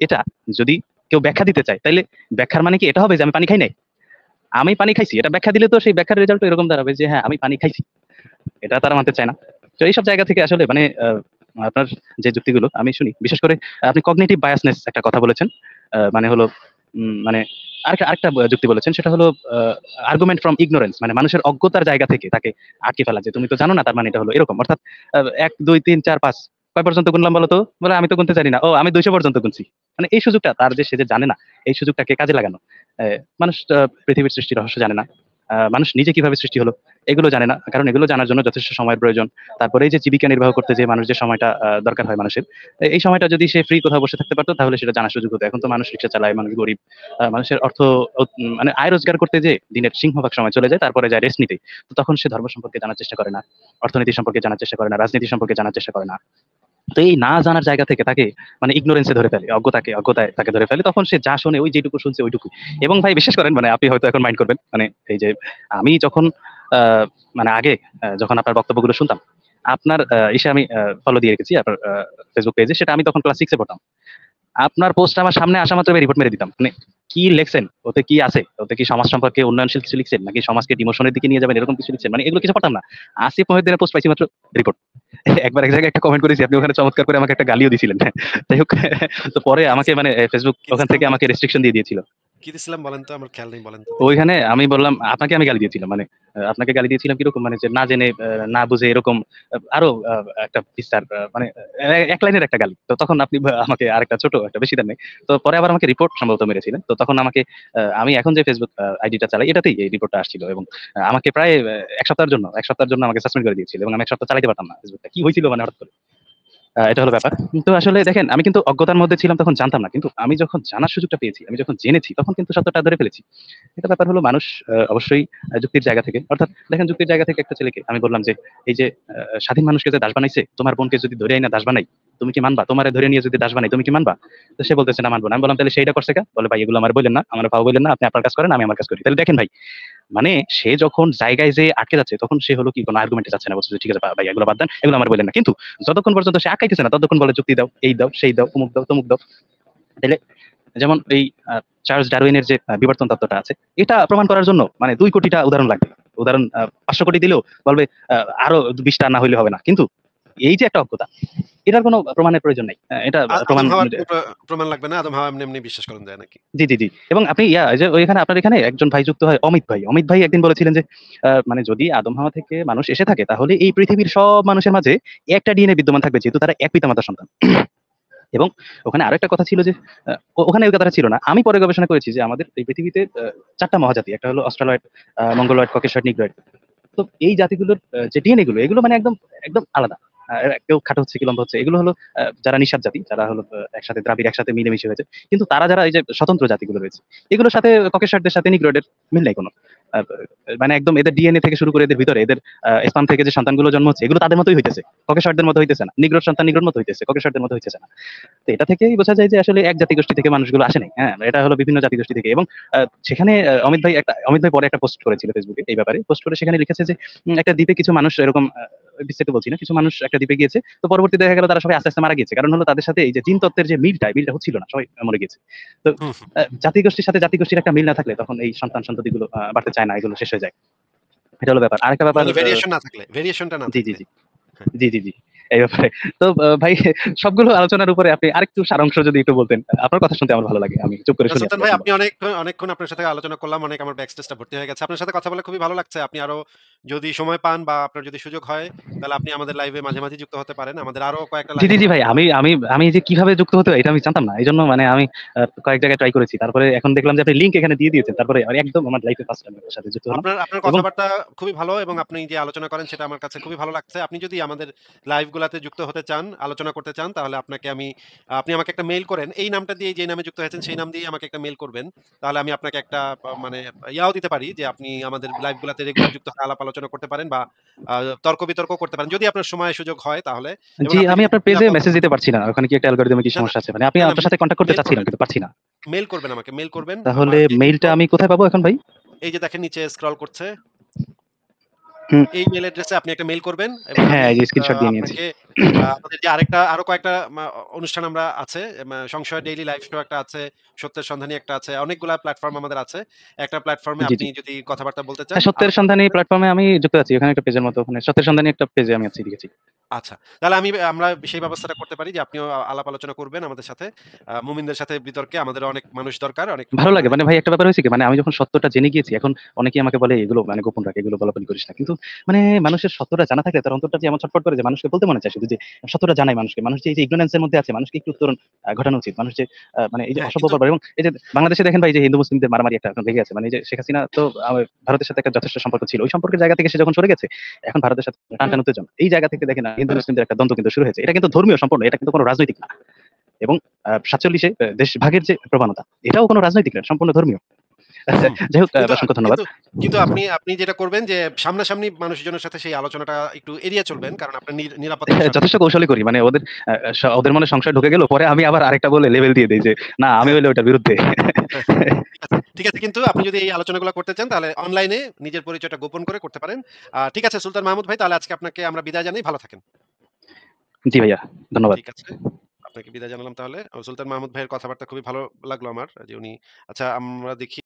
এটা যদি কেউ ব্যাখ্যা দিতে চায় তাইলে ব্যাখ্যার মানে কি এটা হবে যে আমি পানি খাই নাই? আমি পানি খাইছি এটা ব্যাখ্যা দিলে তো সেই ব্যাখ্যার রেজাল্ট এরকম দাঁড়াবে যে হ্যাঁ, আমি পানি খাইছি। এটা তারা মানতে চায় না। তো এইসব জায়গা থেকে আসলে মানে আপনার যে যুক্তিগুলো আমি শুনি, বিশেষ করে আপনি কগনিটিভ বায়াসনেস একটা কথা বলেছেন। মানে হলো মানে আরেকটা যুক্তি বলেছেন, সেটা হলো আর্গুমেন্ট ফ্রম ইগনোরেন্স, মানে মানুষের অজ্ঞতার জায়গা থেকে তাকে আটকে ফেলা, যে তুমি তো জানো না তার মানে এটা হলো এরকম। অর্থাৎ ১, ২, ৩, ৪, ৫ কয় পর্যন্ত গুনলাম বলো তো? বলে আমি তো গুনতে জানি না। ও আমি ২০০ পর্যন্ত গুনছি। মানে এই সুযোগটা তার, যে সে যে জানে না, এই সুযোগটাকে কাজে লাগানো। মানুষ পৃথিবীর সৃষ্টির রহস্য জানে না। মানুষ নিজে কিভাবে সৃষ্টি হলো এগুলো জানে না। কারণ এগুলো জানার জন্য যথেষ্ট সময়ের প্রয়োজন। তারপরে এই যে জীবিকা নির্বাহ করতে যে মানুষ যে সময়টা দরকার হয় মানুষের, এই সময়টা যদি সে ফ্রি কোথাও বসে থাকতে পারতো তাহলে সেটা জানার সুযোগ হতো। এখন তো মানুষ রিক্সা চালায়, মানুষ গরিব। মানুষের অর্থ মানে আয় রোজগার করতে যেয়ে দিনের সিংহভাগ সময় চলে যায়, তারপরে যায় রেস্ট নিতে। তো তখন সে ধর্ম সম্পর্কে জানার চেষ্টা করে না, অর্থনীতি সম্পর্কে জানার চেষ্টা করে না, রাজনীতি সম্পর্কে জানার চেষ্টা করে না। তো এই না জানার জায়গা থেকে তাকে মানে ইগনোরেন্সে ধরে ফেলে, অজ্ঞতায় তাকে ধরে ফেলে। তখন সে যা শোনে ওই যেটুকু শুনছে ওইটুকুই। এবং ভাই বিশ্বাস করেন, মানে আপনি হয়তো এখন মাইন্ড করবেন, মানে এই যে আমি যখন মানে আগে যখন আপনার বক্তব্যগুলো শুনতাম, আপনার ইসে আমি ফলো দিয়ে রেখেছি আপনার ফেসবুক পেজে, সেটা আমি তখন ক্লাস 6 এ পড়তাম। আপনার পোস্ট আমার সামনে আসা মাত্র আমি রিপোর্ট মেরে দিতাম। মানে কি লেখছেন? ওতে কি আছে? ওতে কি সমাজ সম্পর্কে উন্নয়নশীল কিছু লিখছেন? নাকি সমাজকে ডিমোশনের দিকে নিয়ে যাবেন এরকম কিছু লিখছেন? মানে এগুলো কিছু পড়তাম না। আসিফ মহিউদ্দিনের পোস্ট পাইছি মাত্র রিপোর্ট। একবার এক জায়গায় একটা কমেন্ট করেছি, আপনি ওখানে চমৎকার করে আমাকে একটা গালিও দিছিলেন। যাই হোক, তো পরে আমাকে মানে ফেসবুক কি ওখান দিছিলাম থেকে আমাকে রেস্ট্রিকশন দিয়ে দিয়েছিল। কি দিছিলাম বলেন তো? আমার খেয়াল নেই, বলেন তো। ওইখানে আমি বললাম আপনাকে আমি গালি দিয়েছিলাম। মানে আপনাকে গালি দিয়েছিলাম কিরকম, মানে যে না জেনে না বুঝে এরকম আরো একটা বিস্তার মানে ১ লাইনের একটা গালি। তো তখন আপনি আমাকে আরেকটা ছোট একটা, বেশি দেন নাই। তো পরে আবার আমাকে রিপোর্ট সম্ভবত মেরেছিলেন। তো তখন আমাকে আমি এখন যে ফেসবুক আইডিটা চালাই এটাতেই এই রিপোর্টটা আসছিল এবং আমাকে প্রায় ১ সপ্তাহের জন্য আমাকে সাসপেন্ড করে দিয়েছিল এবং আমি ১ সপ্তাহ চালাতে পারতাম না ফেসবুকটা। কি হয়েছিল মানে হঠাৎ করে। এটা হলো ব্যাপার। কিন্তু আসলে দেখেন আমি কিন্তু অজ্ঞতার মধ্যে ছিলাম, তখন জানতাম না। কিন্তু আমি যখন জানার সুযোগটা পেয়েছি, আমি যখন জেনেছি তখন কিন্তু সত্যটা ধরে ফেলেছি। এটা ব্যাপার হলো মানুষ অবশ্যই যুক্তির জায়গা থেকে, অর্থাৎ দেখেন যুক্তির জায়গা থেকে একটা ছেলেকে আমি বললাম যে এই যে স্বাধীন মানুষকে যে দাস বানাইছে, তোমার বোনকে যদি ধরে আইনা দাস বানাই তুমি কি মানবা? তোমারে ধরে নিয়ে যদি দাস বানাই তুমি কি মানবা? তো সে বলতেছে না মানবো না। আমি বললাম তাহলে সেইটা করছে কা? বলে ভাই এগুলো আমার বললেন না, আমার ভাও বললেন না, আপনি আপনার কাজ করেন, আমি আমার কাজ করি। তাহলে দেখেন ভাই, মানে সে যখন জায়গায় যেয়ে আটকে যাচ্ছে তখন সে হলো কি কোনো আর্গুমেন্টে যাচ্ছে না, বলছে যে ঠিক আছে ভাই এগুলো বাদ দেন, এগুলো আমার বললেন না। কিন্তু যতক্ষণ পর্যন্ত সে আটকাইতেছে না ততক্ষণ বলে যুক্তি দাও, এই দাও, সেই দাও, অমুক দাও, তমুক দাও। তাইলে যেমন এই চার্লস ডারউইনের যে বিবর্তন তত্ত্বটা আছে, এটা প্রমাণ করার জন্য মানে ২ কোটিটা উদাহরণ লাগবে। উদাহরণ ৫০০ কোটি দিলেও বলবে আরো ২০টা না হইলে হবে না। কিন্তু এই যে একটা অজ্ঞতা, এটার কোনো প্রমাণের প্রয়োজন নাই। এটা প্রমাণ আদম হাওয়ার প্রমাণ লাগবে না? আদম হাওয়া এমনি, এমনি বিশ্বাস করেন যায় নাকি? জি, জি, জি। এবং আপনি এই যে ওইখানে আপনার এখানে একজন ভাই যুক্ত হয়, অমিত ভাই। অমিত ভাই একদিন বলেছিলেন যে মানে যদি আদম হাওয়া থেকে মানুষ এসে থাকে তাহলে এই পৃথিবীর সব মানুষের মাঝে একটা ডিএনএ বিদ্যমান থাকবে, যেহেতু তারা এক পিতামাতার সন্তান। এবং ওখানে আরেকটা কথা ছিল যে ওখানে ওই কথাটা ছিল না। আমি পরে গবেষণা করেছি যে আমাদের এই পৃথিবীতে ৪ টা মহাজাতি। একটা হলো অস্ট্রালয়েড, মঙ্গোলয়েড, ককেশয়েড, নিগ্রয়েড। তো এই জাতিগুলোর যে ডিএনএ গুলো এগুলো মানে একদম একদম আলাদা। কেউ খাটো হচ্ছে, কি লম্বা হচ্ছে। এগুলো হলো যারা নিষাদ জাতি, যারা হলো একসাথে দ্রাবিড় একসাথে মিলেমিশে হয়েছে। কিন্তু তারা যারা এই যে স্বতন্ত্র জাতিগুলো রয়েছে, এগুলোর সাথে ককেশারদের সাথে নিগ্রয়েডের মিল নাই কোনো। মানে একদম এদের ডিএনএ থেকে শুরু করে এদের ভিতরে এদের স্পাম থেকে যে সন্তানগুলো জন্ম হচ্ছে এগুলো তাদের মতোই হইতেছে, ককেশারদের মতো হইতেছে না, নিগ্রোর সন্তান নিগ্রোর মতো হইতেছে, ককেশারদের মতো হইতেছে না। তো এটা থেকেই বোঝা যায় যে আসলে এক জাতিগোষ্ঠী থেকে মানুষগুলো আসে নাই, হ্যাঁ, এটা হলো বিভিন্ন জাতিগোষ্ঠী থেকে। এবং সেখানে অমিত ভাই পরে একটা পোস্ট করেছিল ফেসবুকে এই ব্যাপারে, পোস্ট করে সেখানে লিখেছে যে একটা দ্বীপে কিছু মানুষ এরকম বিস্তারিত বলছি না, কিছু মানুষ একটা দ্বীপে গিয়েছে, তো পরবর্তী দেখা গেল তারা সবাই আস্তে আস্তে মারা গিয়েছে, কারণ হলো তাদের সাথে এই যে জিন তত্ত্বের যে মিলটা হচ্ছিল না, সবাই মরে গেছে। তো হুম, হুম। জাতিগোষ্ঠীর সাথে জাতিগোষ্ঠীর একটা মিল না থাকলে তখন এই সন্ততিগুলো বাড়তে চায় না, এগুলো শেষ হয়ে যায়। এটা হলো ব্যাপার। আরেকটা ব্যাপার মানে ভেরিয়েশন না থাকলে, ভেরিয়েশনটা না জি, জি, থাকলে। জি। জি, জি, জি। এই ব্যাপারে। তো ভাই সবগুলো আলোচনার উপরে আপনি আরেকটু সারাংশ যদি একটু বলতেন। আপনার কথা শুনতে আমার ভালো লাগে। আমি চুপ করে শুনি সুলতান আপনি ভাই, যখন আপনি বলেন। অনেকক্ষণ আপনার সাথে আলোচনা করলাম। অনেক আমার ব্যাকস্টেজটা ভর্তি হয়ে গেছে। আপনার সাথে কথা বলে খুবই ভালো লাগছে। আপনি আরো যদি সময় পান বা আপনার যদি সুযোগ হয়, তাহলে আপনি আমাদের লাইভে মাঝে, মাঝে যুক্ত হতে পারেন। আমাদের আরো কয়েকটা জি, লাইভ জি, জি আছে। ভাই। আমি আমি আমি যে কিভাবে যুক্ত হতে হয় এটা আমি জানতাম না। এজন্য মানে আমি কয়েক জায়গায় ট্রাই করেছি। তারপরে এখন দেখলাম যে আপনি লিংক এখানে দিয়ে দিয়েছেন। তারপরে আমি একদম আমার লাইফে ফার্স্ট টাইম আপনার সাথে যুক্ত হলাম। আপনার আপনার এবং কথাবার্তা খুবই ভালো এবং আপনি যে আলোচনা করেন সেটা আমার কাছে খুবই ভালো লাগছে। আপনি যদি আমাদের লাইভ গুলাতে যুক্ত হতে চান, আলোচনা করতে চান, তাহলে আপনি আমাকে একটা মেইল করেন। এই নামটা দিয়ে যে নামে যুক্ত হয়েছেন সেই নাম দিয়ে আমাকে একটা মেইল করবেন। তাহলে আমি আপনাকে একটা মানে ইয়াও দিতে পারি যে আপনি আমাদের লাইভ গুলাতে রেগুলার যুক্ত হয়ে আলাপ আলোচনা করতে পারেন বা তর্ক-বিতর্ক করতে পারেন। যদি আপনার সময় সুযোগ হয় তাহলে, এবং জি, আপনি আমি যদি আপনার পেজে নিরাপদ মেসেজ দিতে পারছি না। ওখানে কি একটা অ্যালগরিদম কি না, না, সমস্যা আছে? মানে আমি না, না, আপনার সাথে কনট্যাক্ট করতে মেইল চাচ্ছিলাম করবেন। কিন্তু পারছি না। মেইল করবেন আমাকে। মেইল করবেন। তাহলে আমার পেজ মেইলটা হলো, আমি কোথায় পাবো এখন ভাই? এই যে দেখেন নিচে স্ক্রল করছে। হুম, এই মেইল অ্যাড্রেসে আপনি একটা মেইল করবেন এবং আমি হ্যাঁ, এই যে স্ক্রিনশট দিয়ে নিয়েছি। আপনাকে আমাদের যে আরো কয়েকটা অনুষ্ঠান আমরা আছে, সংশয় ডেইলি লাইভ শো একটা আছে, সত্যের সন্ধানী একটা আছে। অনেকগুলা প্ল্যাটফর্ম আমাদের আছে। একটা প্ল্যাটফর্মে জি, আপনি জি। যদি কথাবার্তা বলতে চান, হ্যাঁ, সত্যের আলোচনা সন্ধানী করতে চান। প্ল্যাটফর্মে আমি যুক্ত আছি। ওখানে একটা পেজের মতো ওখানে সত্যের সন্ধানী একটা পেজে আমি আছি দেখেছি। আচ্ছা। তাহলে আমরা সেই ব্যবস্থাটা করতে পারি যে আপনিও আলাপ আলোচনা করবেন আমাদের সাথে। মুমিনদের সাথে বিতর্কে আমাদের অনেক মানুষ দরকার। অনেক ভালো লাগে। মানে মানে ভাই একটা ব্যাপার হইছে কি, মানে আমি যখন সত্যটা জেনে গিয়েছি এখন অনেকেই আমাকে বলে এগুলো মানে গোপন রাখ, এগুলো বলাবলি করিস না। কিন্তু মানে মানুষের সত্যটা জানা থাকলে তার অন্তরটা যে এমন ছটফট করে যে মানুষকে বলতে মনে চায় শুধু যে সত্যটা জানাই মানুষকে। মানুষ যে এই যে ইগনোরেন্স এর মধ্যে আছে মানুষকে একটু উত্তরণ ঘটানো উচিত। মানুষ যে মানে এই যে হ্যাঁ, কিন্তু অসভ্যকর এবং এই যে বাংলাদেশে দেখেন ভাই যে হিন্দু মুসলিমদের মারামারি একটা এখন লেগে আছে। মানে এই যে শেখ হাসিনা তো ভারতের সাথে একটা যথেষ্ট সম্পর্ক ছিল। ওই সম্পর্কের জায়গা থেকে সে যখন সরে গেছে এখন ভারতের সাথে টানটান উত্তেজনা। এই জায়গা থেকে দেখেন হিন্দু মুসলিমদের একটা দ্বন্দ্ব কিন্তু শুরু হয়েছে। এটা কিন্তু ধর্মীয় সম্পূর্ণ। এটা কিন্তু কোনো রাজনৈতিক না। এবং ৪৭ এ দেশ ভাগের যে প্রবণতা এটাও কোনো রাজনৈতিক না, সম্পূর্ণ ধর্মীয়। হুম। যাই হোক কিন্তু অসংখ্য ধন্যবাদ। কিন্তু কিন্তু আপনি যেটা করবেন যে সামনাসামনি মানুষজনের সাথে সেই আলোচনাটা একটু এড়িয়ে চলবেন। কারণ আপনার নিরাপত্তার স্বার্থে। যথেষ্ট কৌশলী করি। মানে ওদের মনে সংশয় ঢুকে গেল। পরে আমি আবার আরেকটা বলে লেভেল দিয়ে দেই যে, "না, আমি হ্যাঁ, হইলে ওইটার বিরুদ্ধে।" হ্যাঁ। ঠিক আছে। ঠিক আছে, কিন্তু আপনি যদি এই আলোচনাগুলো করতে চান তাহলে অনলাইনে নিজের পরিচয়টা গোপন করে করতে পারেন। ঠিক আছে সুলতান মাহমুদ ভাই, তাহলে আজকে আপনাকে আমরা বিদায় জানাই। ভালো থাকেন। জি ভাইয়া, ধন্যবাদ। ঠিক আছে। আপনাকে বিদায় জানালাম তাহলে। সুলতান মাহমুদ ভাইয়ের কথাবার্তা খুবই ভালো লাগলো আমার। যে উনি, আচ্ছা আমরা দেখি